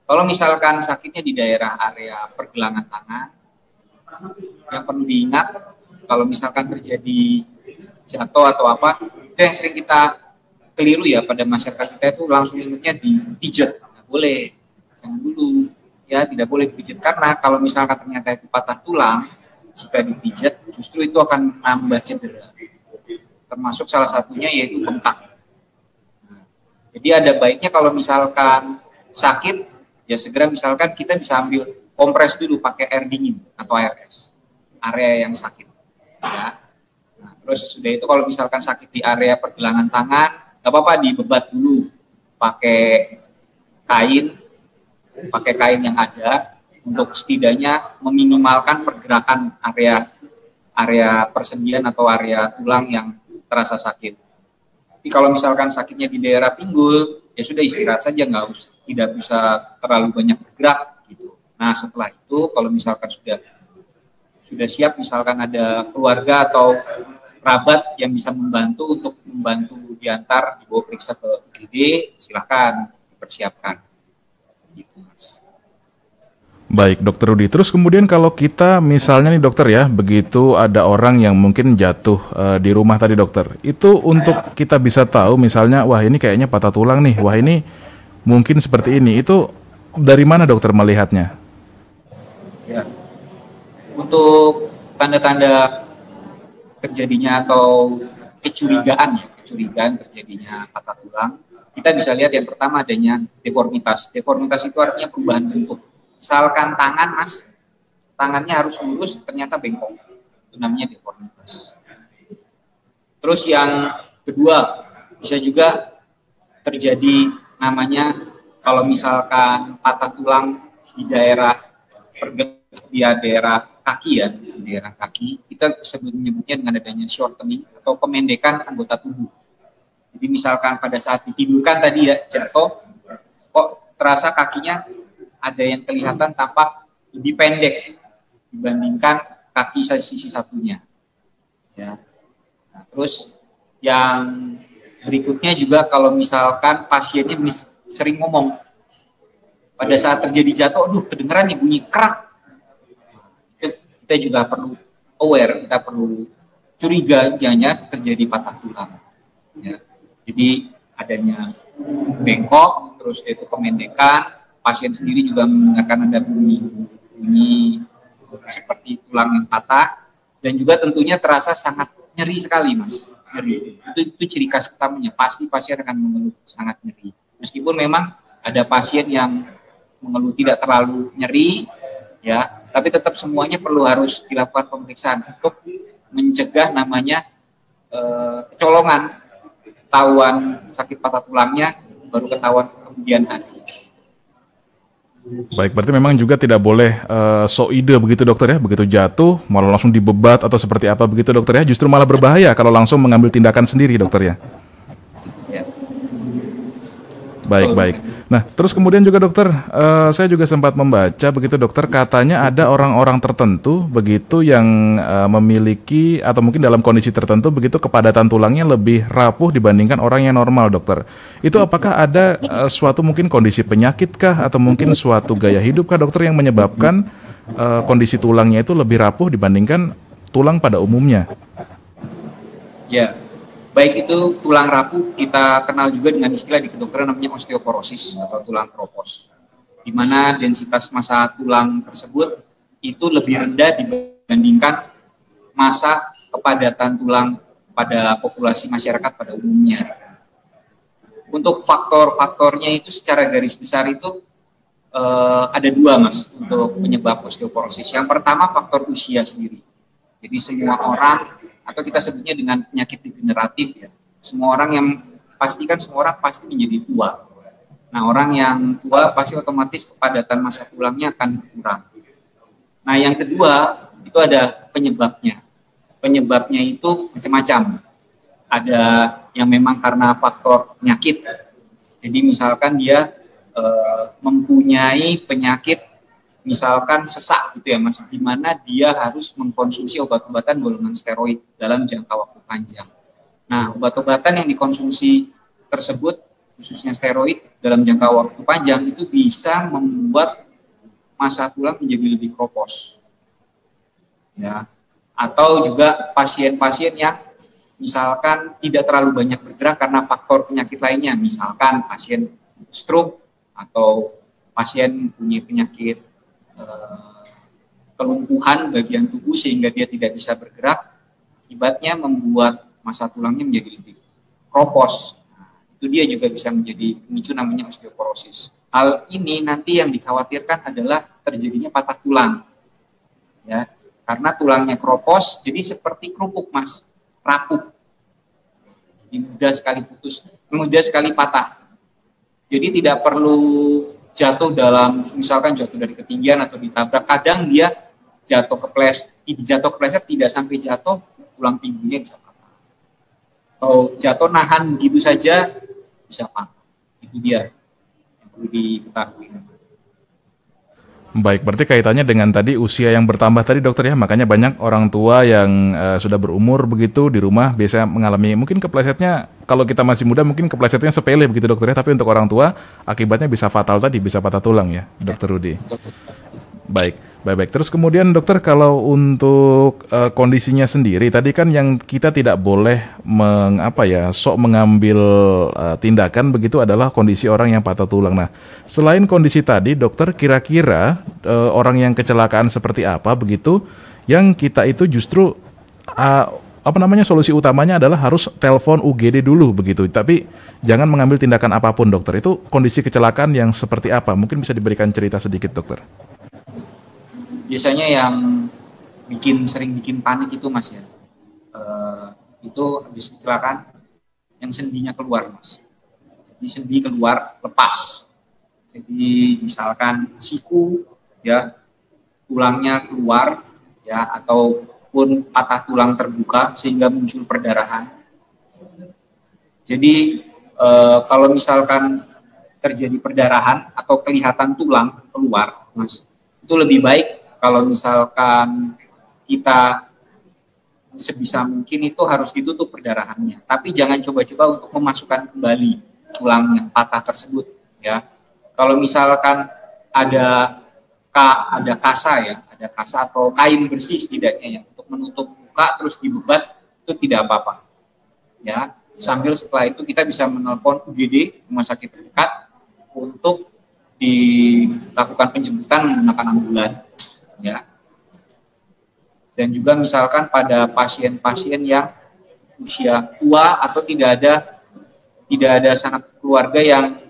Kalau misalkan sakitnya di daerah area pergelangan tangan, yang perlu diingat kalau misalkan terjadi jatuh atau apa, itu yang sering kita keliru ya pada masyarakat kita, itu langsung ingatnya dipijat. Nggak boleh, jangan dulu ya, tidak boleh dipijat, karena kalau misalkan ternyata itu patah tulang, jika dipijat justru itu akan menambah cedera, termasuk salah satunya yaitu bengkak. Jadi ada baiknya kalau misalkan sakit ya segera misalkan kita bisa ambil kompres dulu pakai air dingin atau air es area yang sakit ya. Nah, terus sesudah itu kalau misalkan sakit di area pergelangan tangan, nggak apa-apa dibebat dulu pakai kain yang ada, untuk setidaknya meminimalkan pergerakan area persendian atau area tulang yang terasa sakit. Tapi kalau misalkan sakitnya di daerah pinggul, ya sudah istirahat saja, tidak bisa terlalu banyak bergerak gitu. Nah setelah itu kalau misalkan sudah siap, misalkan ada keluarga atau kerabat yang bisa membantu diantar, dibawa periksa ke UGD, silahkan dipersiapkan. Gitu, Mas.
Baik, Dokter Rudi. Terus kemudian kalau kita misalnya nih dokter ya, begitu ada orang yang mungkin jatuh di rumah tadi dokter, itu untuk kita bisa tahu misalnya, wah ini kayaknya patah tulang nih, wah ini mungkin seperti ini, itu dari mana dokter melihatnya?
Ya, untuk tanda-tanda terjadinya atau kecurigaan terjadinya patah tulang, kita bisa lihat yang pertama adanya deformitas. Deformitas itu artinya perubahan bentuk. Misalkan tangan, Mas, tangannya harus lurus, ternyata bengkok. Itu namanya deformitas. Terus yang kedua, bisa juga terjadi namanya kalau misalkan patah tulang di daerah kaki ya, daerah kaki, kita menyebutnya dengan adanya shortening atau pemendekan anggota tubuh. Jadi misalkan pada saat ditidurkan tadi ya, jatuh, kok terasa kakinya ada yang kelihatan tampak lebih pendek dibandingkan kaki sisi satunya. Ya. Nah, terus yang berikutnya juga kalau misalkan pasiennya sering ngomong, pada saat terjadi jatuh, aduh kedengeran nih bunyi kerak. Kita juga perlu aware, kita perlu curiga jangan terjadi patah tulang. Ya. Jadi adanya bengkok, terus itu pemendekan, pasien sendiri juga mendengarkan ada bunyi seperti tulang yang patah, dan juga tentunya terasa sangat nyeri sekali, Mas. Nyeri. Itu ciri khas utamanya, pasti pasien akan mengeluh sangat nyeri. Meskipun memang ada pasien yang mengeluh tidak terlalu nyeri, ya, tapi tetap semuanya harus dilakukan pemeriksaan untuk mencegah namanya kecolongan, ketahuan sakit patah tulangnya baru ketahuan kemudian hari.
Baik, berarti memang juga tidak boleh so ide begitu dokter ya, begitu jatuh malah langsung dibebat atau seperti apa begitu dokter ya, justru malah berbahaya kalau langsung mengambil tindakan sendiri dokter ya. Baik. Nah, terus kemudian juga dokter, saya juga sempat membaca begitu dokter, katanya ada orang-orang tertentu begitu yang memiliki atau mungkin dalam kondisi tertentu begitu kepadatan tulangnya lebih rapuh dibandingkan orang yang normal dokter. Itu apakah ada suatu mungkin kondisi penyakit kah atau mungkin suatu gaya hidup kah dokter yang menyebabkan kondisi tulangnya itu lebih rapuh dibandingkan tulang pada umumnya?
Ya. Baik itu tulang rapuh, kita kenal juga dengan istilah di kedokteran namanya osteoporosis atau tulang keropos, di mana densitas massa tulang tersebut itu lebih rendah dibandingkan massa kepadatan tulang pada populasi masyarakat pada umumnya. Untuk faktor-faktornya itu secara garis besar itu ada dua, Mas, untuk penyebab osteoporosis. Yang pertama faktor usia sendiri. Jadi semua orang, atau kita sebutnya dengan penyakit degeneratif ya. Semua orang pasti menjadi tua. Nah, orang yang tua pasti otomatis kepadatan massa tulangnya akan berkurang. Nah, yang kedua itu ada penyebabnya. Penyebabnya itu macam-macam. Ada yang memang karena faktor penyakit. Jadi misalkan dia mempunyai penyakit misalkan sesak gitu ya Mas, di mana dia harus mengkonsumsi obat-obatan golongan steroid dalam jangka waktu panjang. Nah, obat-obatan yang dikonsumsi tersebut, khususnya steroid dalam jangka waktu panjang, itu bisa membuat massa tulang menjadi lebih kropos. Ya. Atau juga pasien-pasien yang misalkan tidak terlalu banyak bergerak karena faktor penyakit lainnya, misalkan pasien stroke atau pasien punya penyakit kelumpuhan bagian tubuh sehingga dia tidak bisa bergerak, akibatnya membuat massa tulangnya menjadi lebih kropos. Nah, itu dia juga bisa menjadi pemicu namanya osteoporosis. Hal ini nanti yang dikhawatirkan adalah terjadinya patah tulang, ya, karena tulangnya kropos, jadi seperti kerupuk, Mas, rapuh, jadi mudah sekali putus, mudah sekali patah. Jadi tidak perlu jatuh misalkan jatuh dari ketinggian atau ditabrak, kadang dia jatuh kepleset tidak sampai jatuh, tulang pinggulnya bisa patah. Atau jatuh nahan gitu saja bisa patah. Itu dia yang perlu diketahui.
Baik, berarti kaitannya dengan tadi usia yang bertambah tadi dokter ya, makanya banyak orang tua yang sudah berumur begitu di rumah biasa mengalami mungkin keplesetnya, kalau kita masih muda mungkin keplesetnya sepele begitu dokter ya, tapi untuk orang tua akibatnya bisa fatal tadi, bisa patah tulang ya dokter Rudi. Baik. Terus kemudian dokter, kalau untuk kondisinya sendiri tadi kan yang kita tidak boleh sok mengambil tindakan begitu adalah kondisi orang yang patah tulang. Nah, selain kondisi tadi dokter, kira-kira orang yang kecelakaan seperti apa begitu yang kita itu justru solusi utamanya adalah harus telepon UGD dulu begitu. Tapi jangan mengambil tindakan apapun, dokter. Itu kondisi kecelakaan yang seperti apa? Mungkin bisa diberikan cerita sedikit, dokter.
Biasanya yang sering bikin panik itu, Mas, ya. Itu habis kecelakaan yang sendinya keluar, Mas. Jadi sendi keluar lepas. Jadi misalkan siku, ya, tulangnya keluar, ya, ataupun patah tulang terbuka sehingga muncul perdarahan. Jadi kalau misalkan terjadi perdarahan atau kelihatan tulang keluar, Mas, itu lebih baik kalau misalkan kita sebisa mungkin itu harus ditutup perdarahannya. Tapi jangan coba-coba untuk memasukkan kembali tulang yang patah tersebut, ya. Kalau misalkan ada kasa, ya, ada kasa atau kain bersih setidaknya, ya, untuk menutup luka terus dibebat, itu tidak apa-apa, ya. Sambil setelah itu kita bisa menelpon UGD, rumah sakit terdekat, untuk dilakukan penjemputan menggunakan ambulan, ya. Dan juga misalkan pada pasien-pasien yang usia tua atau tidak ada sanak keluarga yang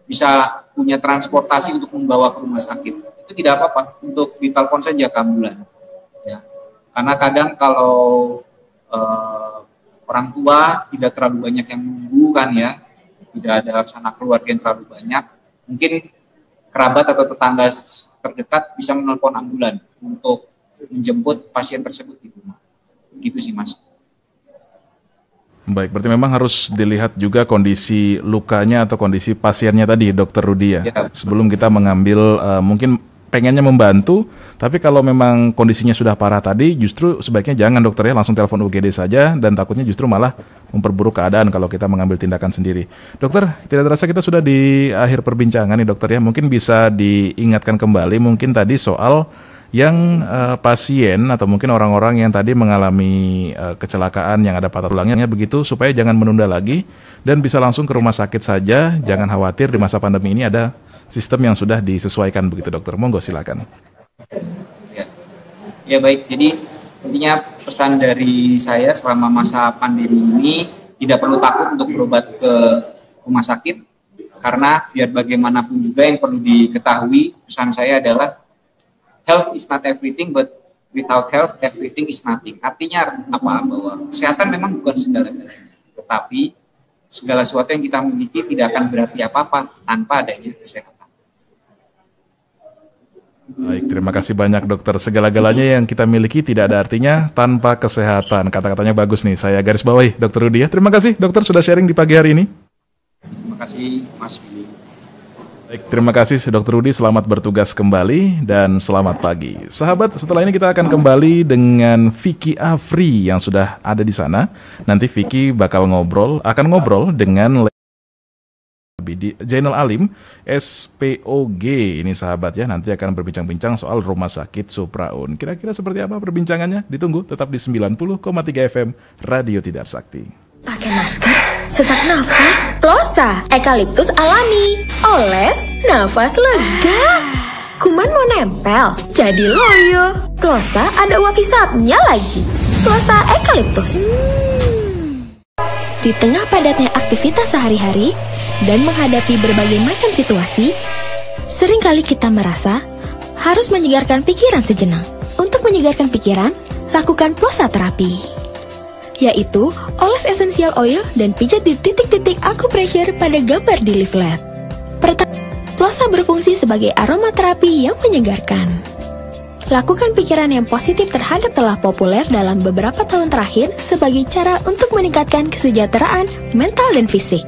bisa punya transportasi untuk membawa ke rumah sakit, itu tidak apa-apa untuk ditelepon saja ke ambulan, ya. Karena kadang kalau orang tua tidak terlalu banyak yang nunggu, kan, ya, tidak ada sanak keluarga yang terlalu banyak, mungkin kerabat atau tetangga terdekat bisa menelpon ambulan untuk menjemput pasien tersebut di rumah. Gitu sih, Mas.
Baik, berarti memang harus dilihat juga kondisi lukanya atau kondisi pasiennya tadi, Dokter Rudi, ya. Sebelum kita mengambil, mungkin pengennya membantu, tapi kalau memang kondisinya sudah parah tadi, justru sebaiknya jangan, dokter, ya, langsung telepon UGD saja, dan takutnya justru malah memperburuk keadaan kalau kita mengambil tindakan sendiri. Dokter, tidak terasa kita sudah di akhir perbincangan nih, dokter, ya. Mungkin bisa diingatkan kembali mungkin tadi soal yang pasien atau mungkin orang-orang yang tadi mengalami kecelakaan yang ada patah tulangnya begitu, supaya jangan menunda lagi dan bisa langsung ke rumah sakit saja. Jangan khawatir, di masa pandemi ini ada sistem yang sudah disesuaikan begitu, dokter. Monggo silakan.
Ya baik, jadi intinya pesan dari saya selama masa pandemi ini tidak perlu takut untuk berobat ke rumah sakit, karena biar bagaimanapun juga yang perlu diketahui, pesan saya adalah health is not everything, but without health, everything is nothing. Artinya apa? Bahwa kesehatan memang bukan segala-galanya, tetapi segala sesuatu yang kita miliki tidak akan berarti apa-apa tanpa adanya kesehatan.
Baik, terima kasih banyak, dokter. Segala-galanya yang kita miliki tidak ada artinya tanpa kesehatan. Kata-katanya bagus nih, saya garis bawahi, Dokter Rudi, ya. Terima kasih, dokter, sudah sharing di pagi hari ini.
Terima kasih, Mas Billy.
Baik, terima kasih Dr. Rudi, selamat bertugas kembali dan selamat pagi. Sahabat, setelah ini kita akan kembali dengan Vicky Afri yang sudah ada di sana. Nanti Vicky akan ngobrol dengan Jainal Alim, SPOG. Ini sahabat, ya, nanti akan berbincang-bincang soal Rumah Sakit Supraun. Kira-kira seperti apa perbincangannya? Ditunggu tetap di 90,3 FM Radio Tidar Sakti.
Pakai masker, sesak nafas,
Plosa, eukaliptus alami. Oles, nafas lega. Kuman mau nempel, jadi loyo. Plosa ada uap hisapnya lagi. Plosa eukaliptus. Di tengah padatnya aktivitas sehari-hari dan menghadapi berbagai macam situasi, seringkali kita merasa harus menyegarkan pikiran sejenak. Untuk menyegarkan pikiran, lakukan Plosa terapi, yaitu oles essential oil dan pijat di titik-titik acupressure pada gambar di leaflet. Plosa berfungsi sebagai aromaterapi yang menyegarkan. Lakukan pikiran yang positif terhadap telah populer dalam beberapa tahun terakhir sebagai cara untuk meningkatkan kesejahteraan mental dan fisik.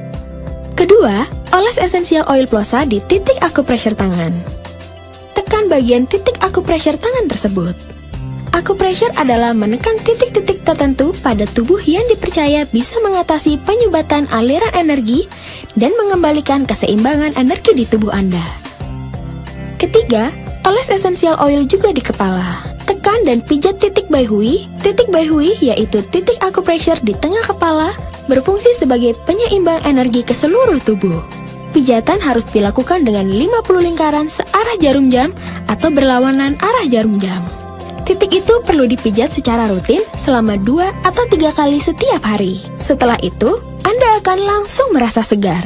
Kedua, oles essential oil Plosa di titik acupressure tangan. Tekan bagian titik acupressure tangan tersebut. Acupressure adalah menekan titik-titik tertentu pada tubuh yang dipercaya bisa mengatasi penyumbatan aliran energi dan mengembalikan keseimbangan energi di tubuh Anda. Ketiga, oles essential oil juga di kepala. Tekan dan pijat titik Baihui. Titik Baihui yaitu titik acupressure di tengah kepala, berfungsi sebagai penyeimbang energi ke seluruh tubuh. Pijatan harus dilakukan dengan 50 lingkaran searah jarum jam atau berlawanan arah jarum jam. Titik itu perlu dipijat secara rutin selama 2 atau 3 kali setiap hari. Setelah itu, Anda akan langsung merasa segar.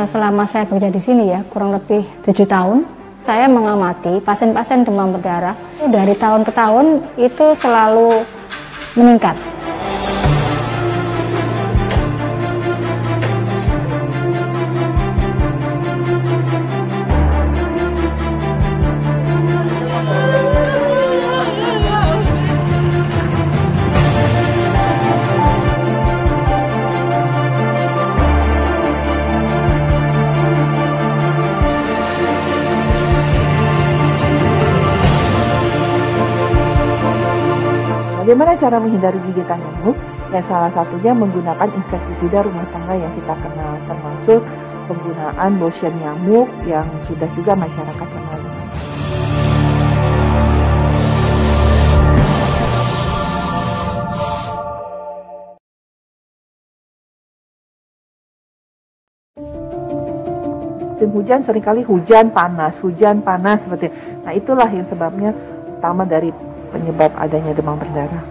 Selama saya bekerja di sini ya, kurang lebih 7 tahun, saya mengamati pasien-pasien demam berdarah dari tahun ke tahun itu selalu meningkat.
Bagaimana cara menghindari gigitan nyamuk? Ya, salah satunya menggunakan insektisida rumah tangga yang kita kenal, termasuk penggunaan lotion nyamuk yang sudah juga masyarakat kenal. Musim hujan seringkali hujan panas seperti itu. Nah, itulah yang sebabnya utama dari penyebab adanya demam berdarah.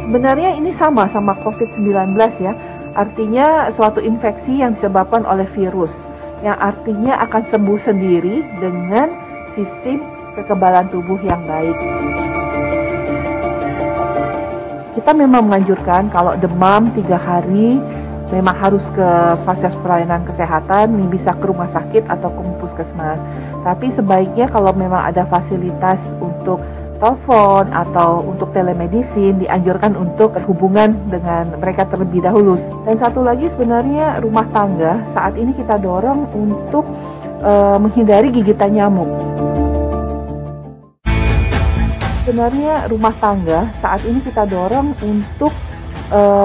Sebenarnya ini sama COVID-19 ya. Artinya suatu infeksi yang disebabkan oleh virus, yang artinya akan sembuh sendiri dengan sistem kekebalan tubuh yang baik. Kita memang menganjurkan kalau demam 3 hari memang harus ke fasilitas pelayanan kesehatan, bisa ke rumah sakit atau ke puskesmas. Tapi sebaiknya kalau memang ada fasilitas untuk telepon atau untuk telemedicine, dianjurkan untuk berhubungan dengan mereka terlebih dahulu. Dan satu lagi sebenarnya rumah tangga saat ini kita dorong untuk menghindari gigitan nyamuk. Sebenarnya rumah tangga saat ini kita dorong untuk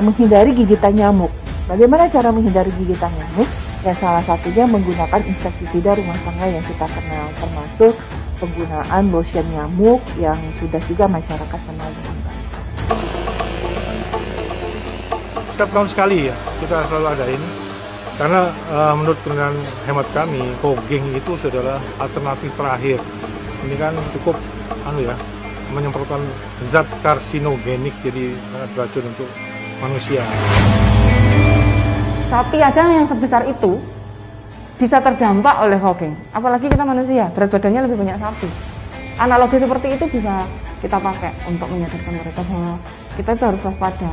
menghindari gigitan nyamuk. Bagaimana cara menghindari gigitan nyamuk? Ya, salah satunya menggunakan insektisida rumah tangga yang kita kenal, termasuk penggunaan lotion nyamuk yang sudah juga masyarakat kenal dengan baik.
Setiap tahun sekali ya, kita selalu adain. Karena menurut penelitian hemat kami, fogging itu adalah alternatif terakhir. Ini kan cukup menyemprotkan zat karsinogenik, jadi sangat beracun untuk manusia.
Sapi aja yang sebesar itu bisa terdampak oleh fogging, apalagi kita manusia, berat badannya lebih banyak sapi. Analogi seperti itu bisa kita pakai untuk menyadarkan mereka bahwa kita itu harus waspada.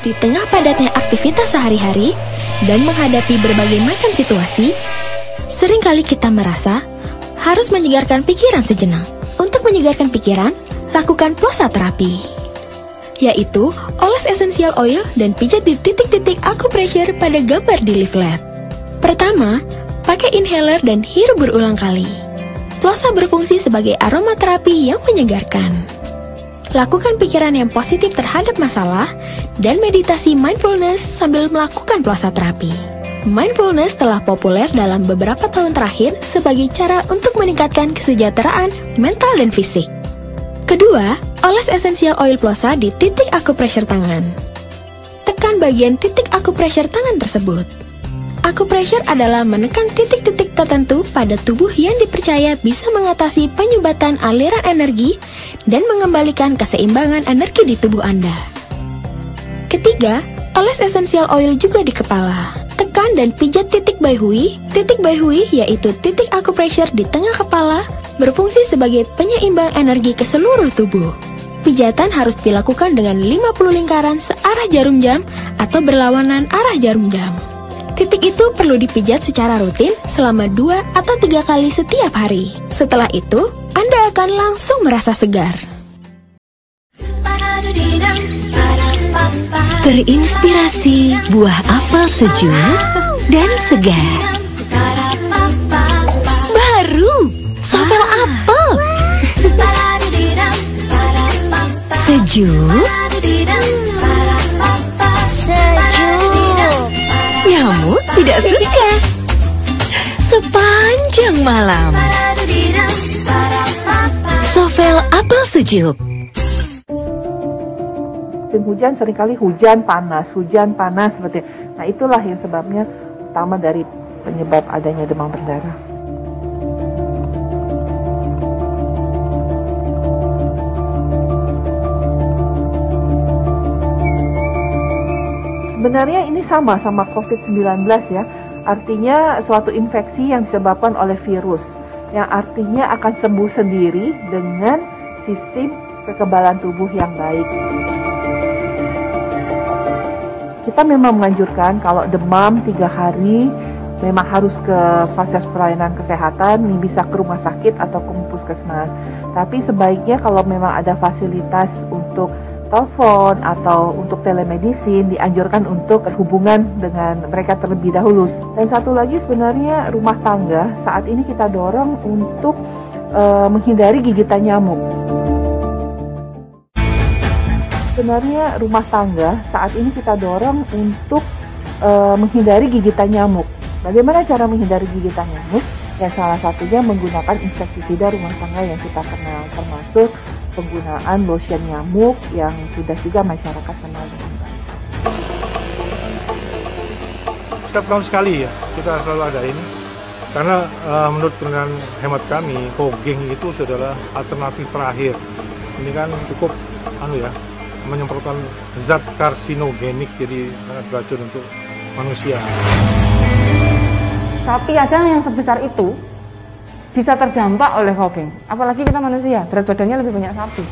Di tengah padatnya aktivitas sehari-hari dan menghadapi berbagai macam situasi, seringkali kita merasa harus menyegarkan pikiran sejenak. Untuk menyegarkan pikiran, lakukan plosa terapi, yaitu oles essential oil dan pijat di titik-titik acupressure pada gambar di leaflet. Pertama, pakai inhaler dan hirup berulang kali. Plosa berfungsi sebagai aromaterapi yang menyegarkan. Lakukan pikiran yang positif terhadap masalah dan meditasi mindfulness sambil melakukan plosa terapi. Mindfulness telah populer dalam beberapa tahun terakhir sebagai cara untuk meningkatkan kesejahteraan mental dan fisik. Kedua, oles essential oil plosa di titik acupressure tangan. Tekan bagian titik acupressure tangan tersebut. Acupressure adalah menekan titik-titik tertentu pada tubuh yang dipercaya bisa mengatasi penyumbatan aliran energi dan mengembalikan keseimbangan energi di tubuh Anda. Ketiga, oles essential oil juga di kepala. Tekan dan pijat titik Baihui. Titik Baihui yaitu titik acupressure di tengah kepala, berfungsi sebagai penyeimbang energi ke seluruh tubuh. Pijatan harus dilakukan dengan 50 lingkaran searah jarum jam atau berlawanan arah jarum jam. Titik itu perlu dipijat secara rutin selama 2 atau 3 kali setiap hari. Setelah itu, Anda akan langsung merasa segar.
Terinspirasi buah apel sejuk dan segar. Baru, Sovel apel. Sejuk. Nyamuk tidak suka. Sepanjang malam. Sovel apel sejuk.
Musim hujan seringkali hujan panas seperti itu. Nah, itulah yang sebabnya utama dari penyebab adanya demam berdarah. Sebenarnya ini sama COVID-19 ya. Artinya suatu infeksi yang disebabkan oleh virus, yang artinya akan sembuh sendiri dengan sistem kekebalan tubuh yang baik. Kita memang menganjurkan kalau demam 3 hari memang harus ke fasilitas pelayanan kesehatan, bisa ke rumah sakit atau ke puskesmas. Tapi sebaiknya kalau memang ada fasilitas untuk telepon atau untuk telemedicine, dianjurkan untuk berhubungan dengan mereka terlebih dahulu. Dan satu lagi sebenarnya rumah tangga saat ini kita dorong untuk menghindari gigitan nyamuk. Sebenarnya rumah tangga saat ini kita dorong untuk menghindari gigitan nyamuk. Bagaimana cara menghindari gigitan nyamuk? Ya salah satunya menggunakan insektisida rumah tangga yang kita kenal, termasuk penggunaan lotion nyamuk yang sudah juga masyarakat kenal dengan baik.
Setiap tahun sekali ya kita selalu ada ini, karena menurut penelitian hemat kami, fogging itu adalah alternatif terakhir. Ini kan cukup menyemprotkan zat karsinogenik, jadi sangat beracun untuk manusia.
Sapi aja yang sebesar itu bisa terdampak oleh fogging, apalagi kita manusia, berat badannya lebih banyak sapi.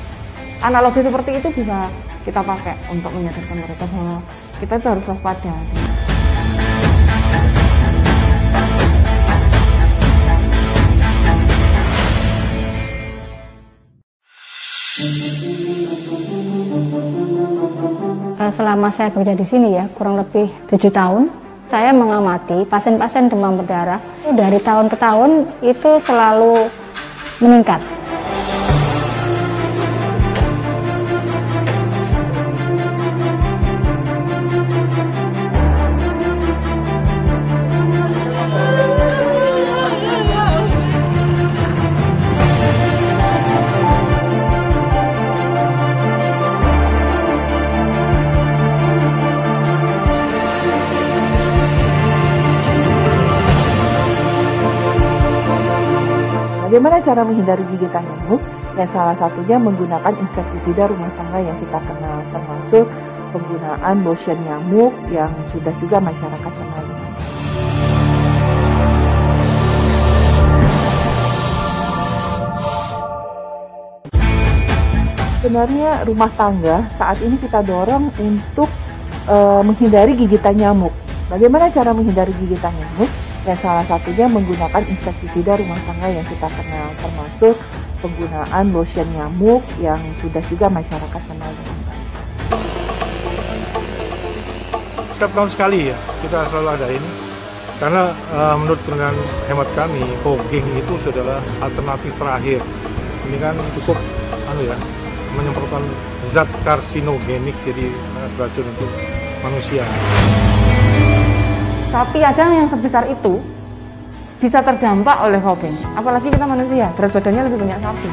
Analogi seperti itu bisa kita pakai untuk menyadarkan mereka bahwa kita itu harus waspada.
Selama saya bekerja di sini ya, kurang lebih 7 tahun, saya mengamati pasien-pasien demam berdarah dari tahun ke tahun itu selalu meningkat.
Bagaimana cara menghindari gigitan nyamuk? Ya salah satunya menggunakan insektisida rumah tangga yang kita kenal, termasuk penggunaan lotion nyamuk yang sudah juga masyarakat kenal. Sebenarnya rumah tangga saat ini kita dorong untuk menghindari gigitan nyamuk. Bagaimana cara menghindari gigitan nyamuk? Ya salah satunya menggunakan insektisida rumah tangga yang kita kenal, termasuk penggunaan lotion nyamuk yang sudah juga masyarakat kenal dengan baik.
Setiap tahun sekali ya kita selalu ada ini, karena menurut dengan hemat kami fogging itu adalah alternatif terakhir. Ini kan cukup menyemprotkan zat karsinogenik, jadi beracun untuk manusia.
Sapi aja yang sebesar itu bisa terdampak oleh fogging, apalagi kita manusia, berat badannya lebih banyak sapi.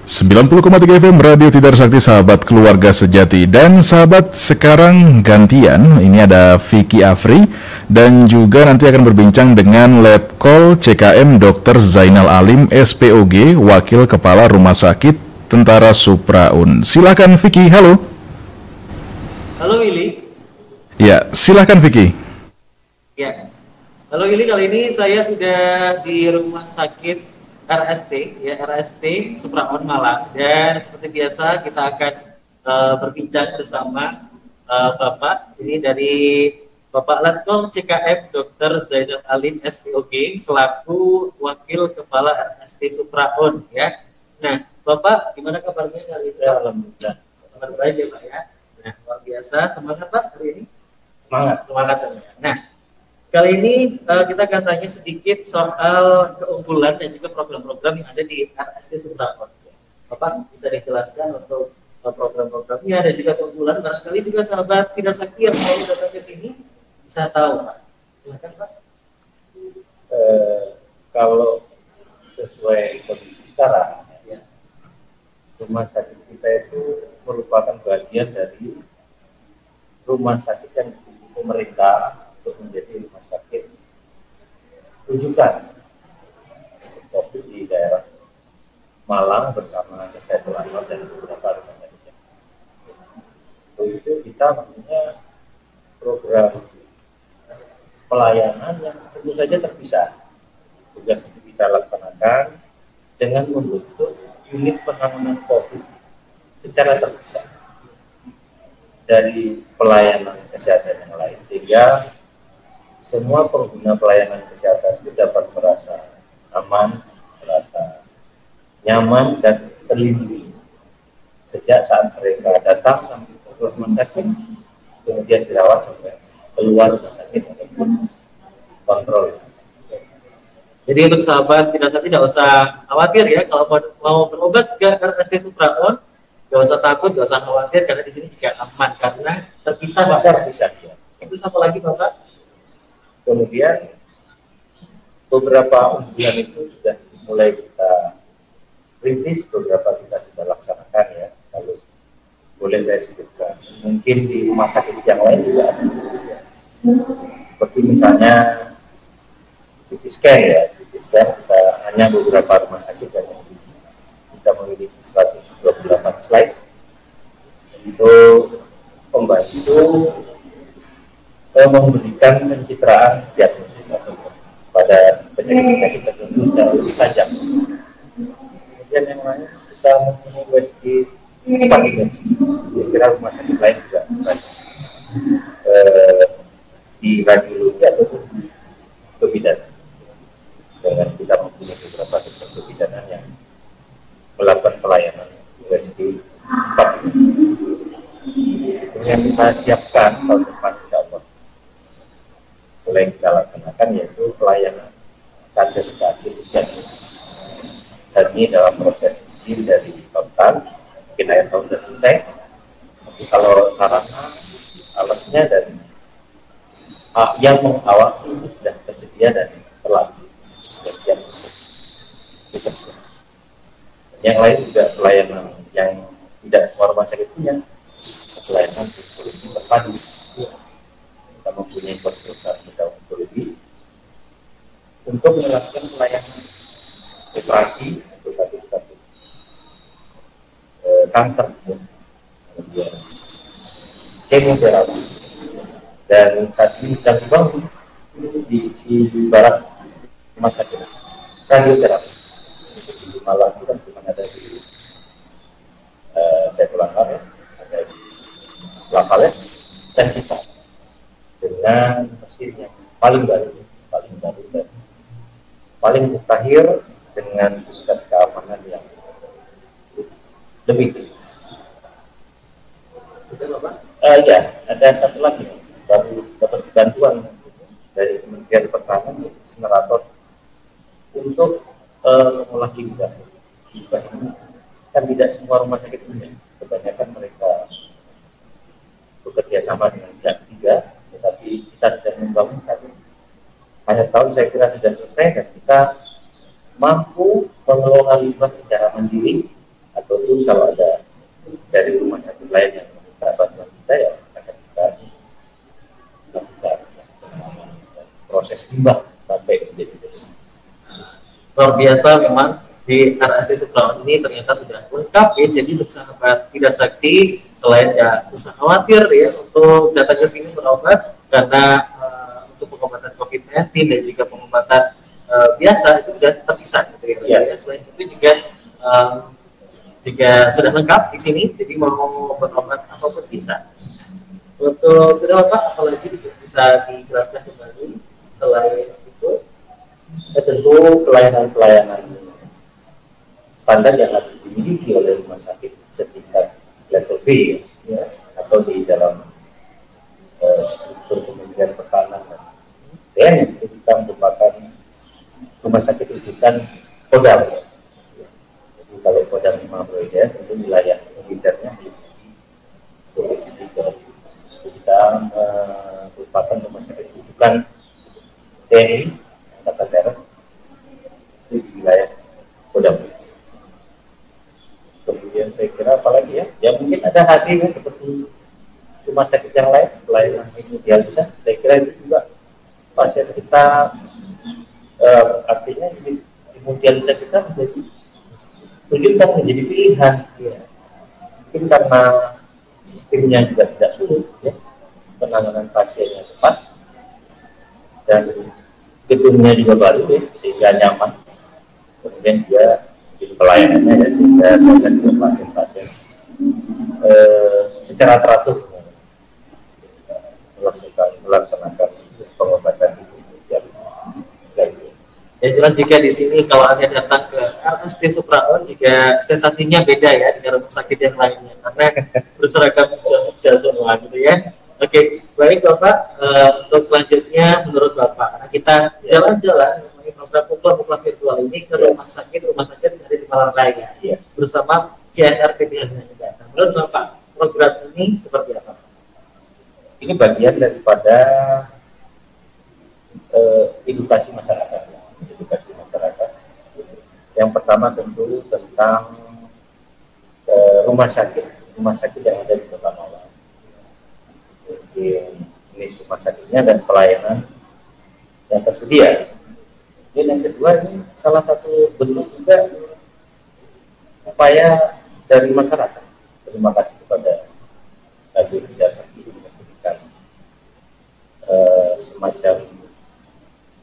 90,3 FM Radio Tidar Sakti, sahabat keluarga sejati. Dan sahabat, sekarang gantian, ini ada Vicky Afri dan juga nanti akan berbincang dengan Letkol CKM Dr. Zainal Alim SPOG, Wakil Kepala Rumah Sakit Tentara Supraun. Silakan Vicky, halo.
Halo Willy.
Ya, silakan Vicky.
Ya. Halo Willy, kali ini saya sudah di Rumah Sakit RST Supraon Malang, dan seperti biasa kita akan berbincang bersama Bapak ini dari Bapak Letkol CKM Dr. Zainal Alim SPOG selaku Wakil Kepala RST Supraon ya. Nah, Bapak gimana kabarnya kali ini?
Alhamdulillah.
Kabar baik ya Pak ya. Nah, luar biasa, semangat Pak hari ini. Semangat. Nah, kali ini kita akan tanya sedikit soal keunggulan dan juga program-program yang ada di RST Supraon. Bapak bisa dijelaskan untuk program-programnya dan juga keunggulan, barangkali juga sahabat Tidar Sakti yang mau datang ke sini bisa tahu Pak. Silakan Pak.
Kalau sesuai kondisi sekarang, ya, rumah sakit kita itu merupakan bagian dari rumah sakit yang pemerintah untuk menjadi rumah sakit rujukan COVID di daerah Malang bersama Kesehatan dan beberapa rumah sakit. Itu kita punya program pelayanan yang tentu saja terpisah. Tugas itu kita laksanakan dengan membentuk unit penanganan COVID secara terpisah dari pelayanan kesehatan yang lain, sehingga semua pengguna pelayanan kesehatan itu dapat merasa aman, merasa nyaman dan terlindungi sejak saat mereka datang sampai ke rumah sakit, kemudian dirawat sampai keluar rumah sakit ataupun kontrol.
Jadi untuk sahabat tidak usah khawatir ya, kalau mau berobat ke RST Supraon, gak usah takut, gak usah khawatir, karena di sini juga aman karena terpisah Bapak.
Ya.
Itu apa lagi Bapak?
Kemudian beberapa bulan itu sudah mulai kita rintis, beberapa kita sudah laksanakan ya. Kalau boleh saya sebutkan, mungkin di rumah sakit yang lain juga ada. Seperti misalnya CT scan ya, CT scan kita hanya beberapa rumah sakit yang kita memiliki 128 slide untuk membantu memberikan pencitraan diagnosis atau pada penyakit-penyakit tertentu secara lebih tajam. Kemudian yang lain kita mempunyai USG 4 dimensi. Kira rumah sakit lain juga di radiologi ataupun kebidanan. Dengan kita mempunyai beberapa dokter kebidanan yang melakukan pelayanan USG 4 dimensi. Itu yang kita siapkan tahun depan insya Allah. Mulai kita laksanakan yaitu pelayanan kaderisasi diagnosis. Saat ini dalam proses izin dari total, mungkin akhir tahun sudah selesai. Tapi kalau sarana alatnya dan yang mengawasi itu sudah tersedia dan telah siap. Yang lain juga pelayanan yang tidak semua rumah sakit punya, pelayanan psikologi terpadu. Kita mempunyai konsultan bidang psikologi untuk melakukan pelayanan operasi untuk kasus-kasus kanker, kemudian kemoterapi, dan saat ini sedang dibangun di sisi barat rumah sakit radioterapi di Malang itu kan cuma ada di saya pulang ya, ada di dengan mesin yang paling baru dan paling mutakhir dengan tingkat keamanan yang lebih tinggi. Ya, ada satu lagi baru dapat bantuan dari Kementerian Pertanian generator untuk mengolah limbah. Limbah ini kan tidak semua rumah sakit punya, kebanyakan mereka bekerja sama dengan pihak ketiga, tetapi kita sudah membangun satu. Akhir tahun saya kira sudah selesai dan kita mampu mengelola limbah secara mandiri, ataupun kalau ada dari rumah sakit lain yang meminta bantuan kita, ya akan kita lakukan proses limbah sampai menjadi bersih.
Luar biasa memang di RST Supraon ini ternyata sudah lengkap ya. Jadi bersahabat tidak sakti selain ya usah khawatir ya untuk datang ke sini berobat, karena untuk pengobatan COVID-19 dan juga pengobatan biasa itu sudah terpisah gitu ya. Selain itu juga sudah lengkap di sini, jadi mau berobat apapun bisa. Untuk sudah Bapak, apalagi bisa dijelaskan kembali selain itu?
Tentu pelayanan standar yang harus dimiliki oleh rumah sakit setingkat level B ya, atau di dalam struktur Kementerian Pertanian dan itu kita merupakan rumah sakit rujukan Kodam ya. Jadi kalau Kodam 5 ya, tentu wilayah militernya di kita merupakan rumah sakit rujukan TNI Angkatan Darat di wilayah Kodam. Kemudian saya kira apalagi ya mungkin ada hadir seperti rumah sakit yang lain pelayanan hemodialisa. Saya kira itu juga pasien kita artinya hemodialisa kita menjadi pilihan ya. Mungkin karena sistemnya juga tidak sulit ya, penanganan pasiennya cepat dan gedungnya juga baru ya, sehingga nyaman. Kemudian dia pelayanannya ya, sehingga saya juga pasien-pasien secara teratur melaksanakan pengobatan
ya. Jelas jika di sini kalau Anda datang ke RST Supraon juga sensasinya beda ya dengan rumah sakit yang lainnya, karena berseragam hijau semua gitu ya. Oke, baik Bapak, untuk selanjutnya menurut Bapak, karena kita jalan-jalan mengenai program uklam virtual ini ke rumah sakit yang ada di Malang Raya ya, bersama CSR PT Herlina. Menurut Bapak, program ini seperti apa?
Ini bagian daripada edukasi masyarakat. Yang pertama tentu tentang rumah sakit yang ada di Kota Malang. Jenis rumah sakitnya dan pelayanan yang tersedia. Dan yang kedua, ini salah satu bentuk juga upaya dari masyarakat. Terima kasih kepada Radio Tidar Sakti yang memberikan semacam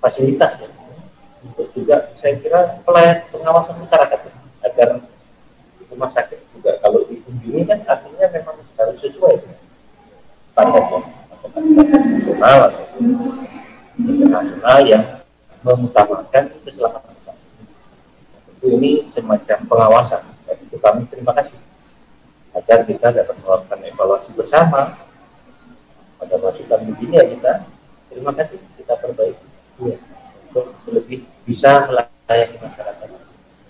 fasilitas ya. Untuk juga saya kira pengawasan masyarakat ya, agar rumah sakit juga kalau dikunjungi kan artinya memang harus sesuai dengan standarnya, apakah standar nasional atau internasional yang mengutamakan keselamatan pasien. Tentu ini semacam pengawasan, dan itu kami terima kasih agar kita dapat melakukan evaluasi bersama. Pada masukan begini ya kita terima kasih, kita perbaiki ya, untuk lebih bisa melayani masyarakat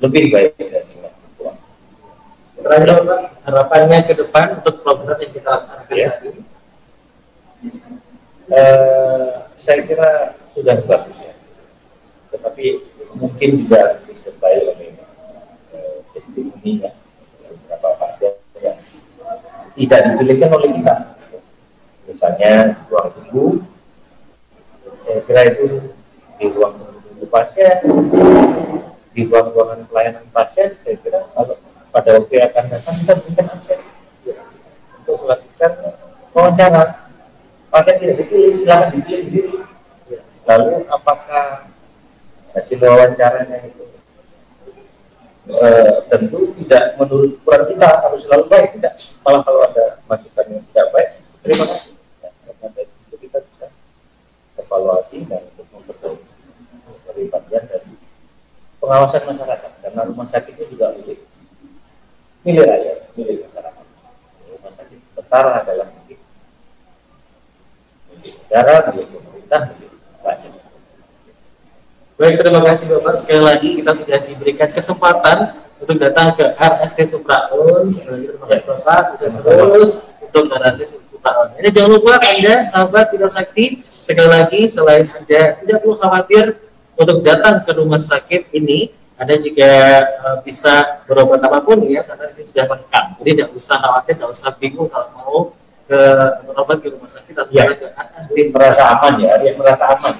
lebih baik dari uang.
Terakhir Pak, harapannya ke depan untuk program yang kita laksanakan saat ini?
Saya kira sudah bagus ya, tetapi mungkin juga disertai oleh testimoni ya, beberapa pasien yang tidak dipilihkan oleh kita, misalnya ruang tunggu. Saya kira itu di ruang tunggu pasien, di ruangan pelayanan pasien, saya kira kalau pada waktu yang akan datang kita berikan akses untuk melakukan wawancara. Pasien tidak dipilih, silakan dipilih sendiri. Lalu apakah hasil wawancaranya itu tentu tidak menurut ukuran kita harus selalu baik, tidak. Malah kalau ada masukan yang tidak baik, terima kasih. Ya, karena dari itu kita bisa mengevaluasi dan untuk memperbaiki dari bagian dari pengawasan masyarakat, karena rumah sakitnya juga milik rakyat, milik masyarakat. Rumah sakit besar adalah milik negara, milik pemerintah, milik rakyat.
Baik, terima kasih Bapak. Sekali lagi kita sudah diberikan kesempatan untuk datang ke RST Supraun. Terima kasih Bapak, sukses terus untuk RST Supraun. Ini jangan lupa Anda, sahabat Tidak Sakti, sekali lagi selain sudah tidak perlu khawatir untuk datang ke rumah sakit ini, Anda juga bisa berobat apapun ya, karena di sini sudah lengkap. Jadi tidak usah khawatir, tidak usah bingung kalau mau ke berobat ke rumah sakit atau
ya,
ke RST.
Merasa aman ya, harus merasa aman.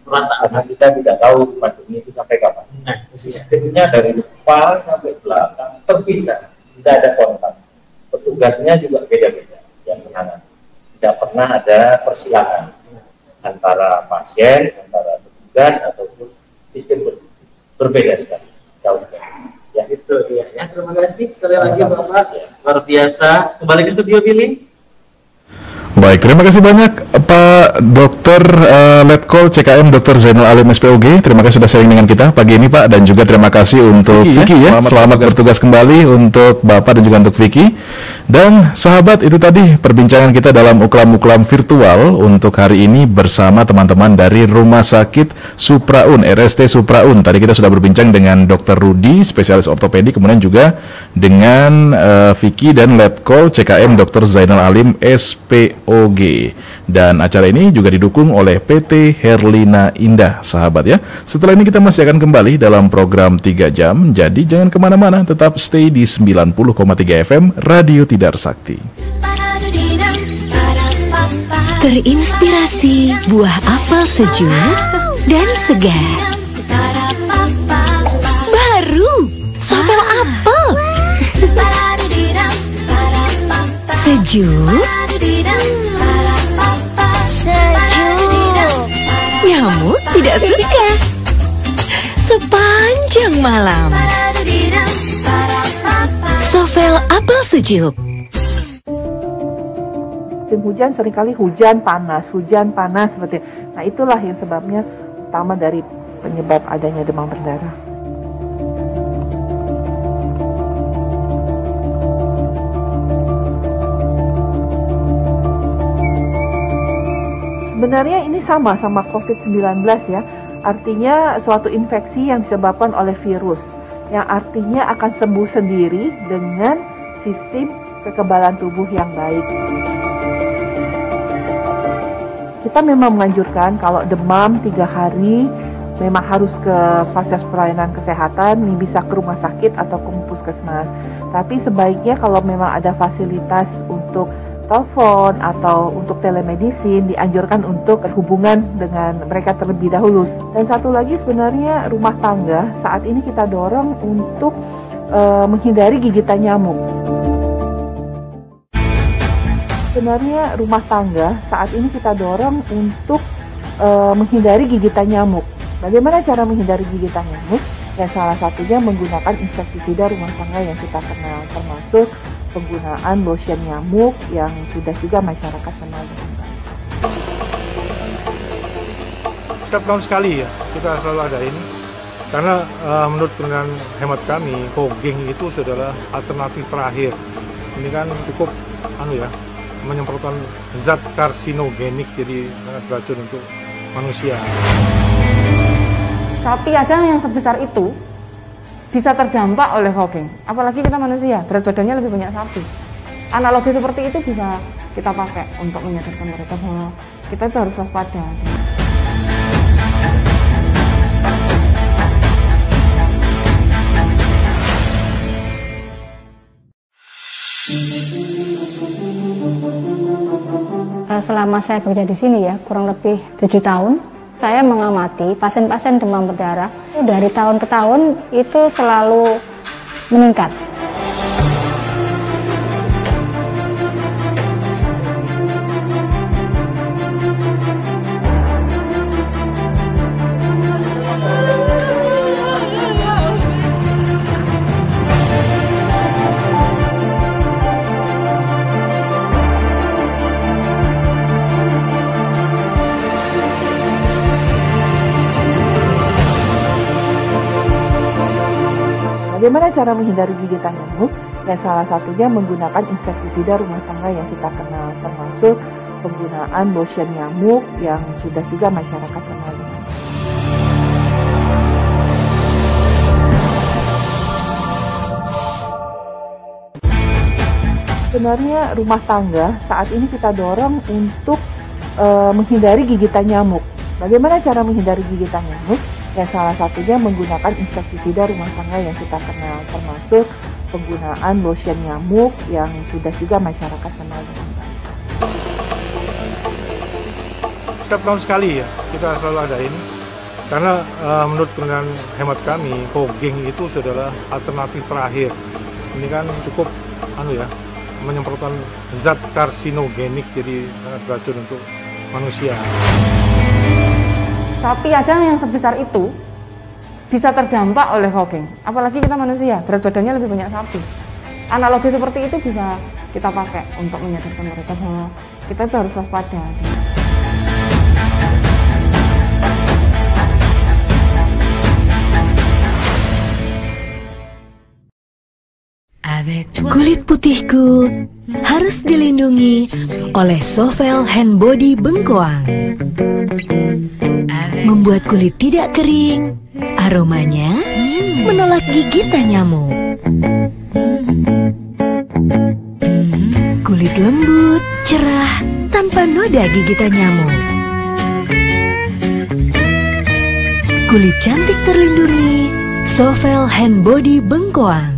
Merasa
karena kita tidak tahu pandemi itu sampai kapan. Nah, sistemnya dari depan sampai belakang terpisah, tidak ada kontak. Petugasnya juga beda-beda yang menangani. Tidak pernah ada persilangan antara pasien, antara petugas ataupun sistem berbeda sekali. Jauh. Ya
itu dia. Ya, terima kasih sekali lagi Bapak. Luar biasa. Kembali ke studio Billy.
Baik, terima kasih banyak Pak Dr. Letkol CKM Dr. Zainal Alim SPOG. Terima kasih sudah sharing dengan kita pagi ini Pak, dan juga terima kasih untuk Vicky ya. Selamat bertugas kembali untuk Bapak dan juga untuk Vicky. Dan sahabat, itu tadi perbincangan kita dalam uklam-uklam virtual untuk hari ini bersama teman-teman dari Rumah Sakit Supraun, RST Supraun. Tadi kita sudah berbincang dengan Dr. Rudi, spesialis ortopedi, kemudian juga dengan Vicky dan Letkol CKM Dr. Zainal Alim SPOG. Dan acara ini juga didukung oleh PT Herlina Indah, sahabat ya. Setelah ini kita masih akan kembali dalam program 3 jam. Jadi jangan kemana-mana, tetap stay di 90,3 FM Radio Tidar Sakti.
Terinspirasi buah apel sejuk dan segar. Baru Sovel apel. Sejuk. Nyamuk tidak suka. Sepanjang malam. Sovel apel sejuk.
Musim hujan seringkali hujan panas seperti itu. Nah, itulah yang sebabnya utama dari penyebab adanya demam berdarah. Sebenarnya ini sama COVID-19 ya. Artinya suatu infeksi yang disebabkan oleh virus, yang artinya akan sembuh sendiri dengan sistem kekebalan tubuh yang baik. Kita memang menganjurkan kalau demam 3 hari memang harus ke fasilitas pelayanan kesehatan, bisa ke rumah sakit atau ke puskesmas. Tapi sebaiknya kalau memang ada fasilitas untuk telepon atau untuk telemedicine, dianjurkan untuk berhubungan dengan mereka terlebih dahulu. Dan satu lagi sebenarnya rumah tangga saat ini kita dorong untuk menghindari gigitan nyamuk. Sebenarnya rumah tangga saat ini kita dorong untuk menghindari gigitan nyamuk. Bagaimana cara menghindari gigitan nyamuk? Ya salah satunya menggunakan insektisida rumah tangga yang kita kenal, termasuk penggunaan lotion nyamuk yang sudah juga masyarakat kenal dengan baik.
Setiap tahun sekali ya kita selalu ada ini, karena menurut penelitian hemat kami, fogging itu adalah alternatif terakhir. Ini kan cukup menyemprotkan zat karsinogenik, jadi sangat beracun untuk manusia.
Sapi aja yang sebesar itu bisa terdampak oleh fogging, apalagi kita manusia, berat badannya lebih banyak sapi. Analogi seperti itu bisa kita pakai untuk menyadarkan mereka bahwa kita itu harus waspada.
Selama saya bekerja di sini ya, kurang lebih 7 tahun, saya mengamati pasien-pasien demam berdarah dari tahun ke tahun itu selalu meningkat.
cara menghindari gigitan nyamuk? Ya salah satunya menggunakan insektisida rumah tangga yang kita kenal, termasuk penggunaan lotion nyamuk yang sudah juga masyarakat kenal. Sebenarnya rumah tangga saat ini kita dorong untuk menghindari gigitan nyamuk. Bagaimana cara menghindari gigitan nyamuk? Ya salah satunya menggunakan insektisida rumah tangga yang kita kenal, termasuk penggunaan lotion nyamuk yang sudah juga masyarakat kenal dengan baik.
Setiap tahun sekali ya kita selalu adain, karena menurut penilaian hemat kami, fogging itu adalah alternatif terakhir. Ini kan cukup menyemprotkan zat karsinogenik, jadi sangat beracun untuk manusia.
Sapi aja yang sebesar itu bisa terdampak oleh fogging, apalagi kita manusia, berat badannya lebih banyak sapi. Analogi seperti itu bisa kita pakai untuk menyadarkan mereka bahwa kita itu harus waspada.
Kulit putihku harus dilindungi oleh Sovel Hand Body Bengkoang. Membuat kulit tidak kering, aromanya menolak gigitan nyamuk. Kulit lembut, cerah, tanpa noda gigitan nyamuk. Kulit cantik terlindungi, Sovel Hand Body Bengkoang.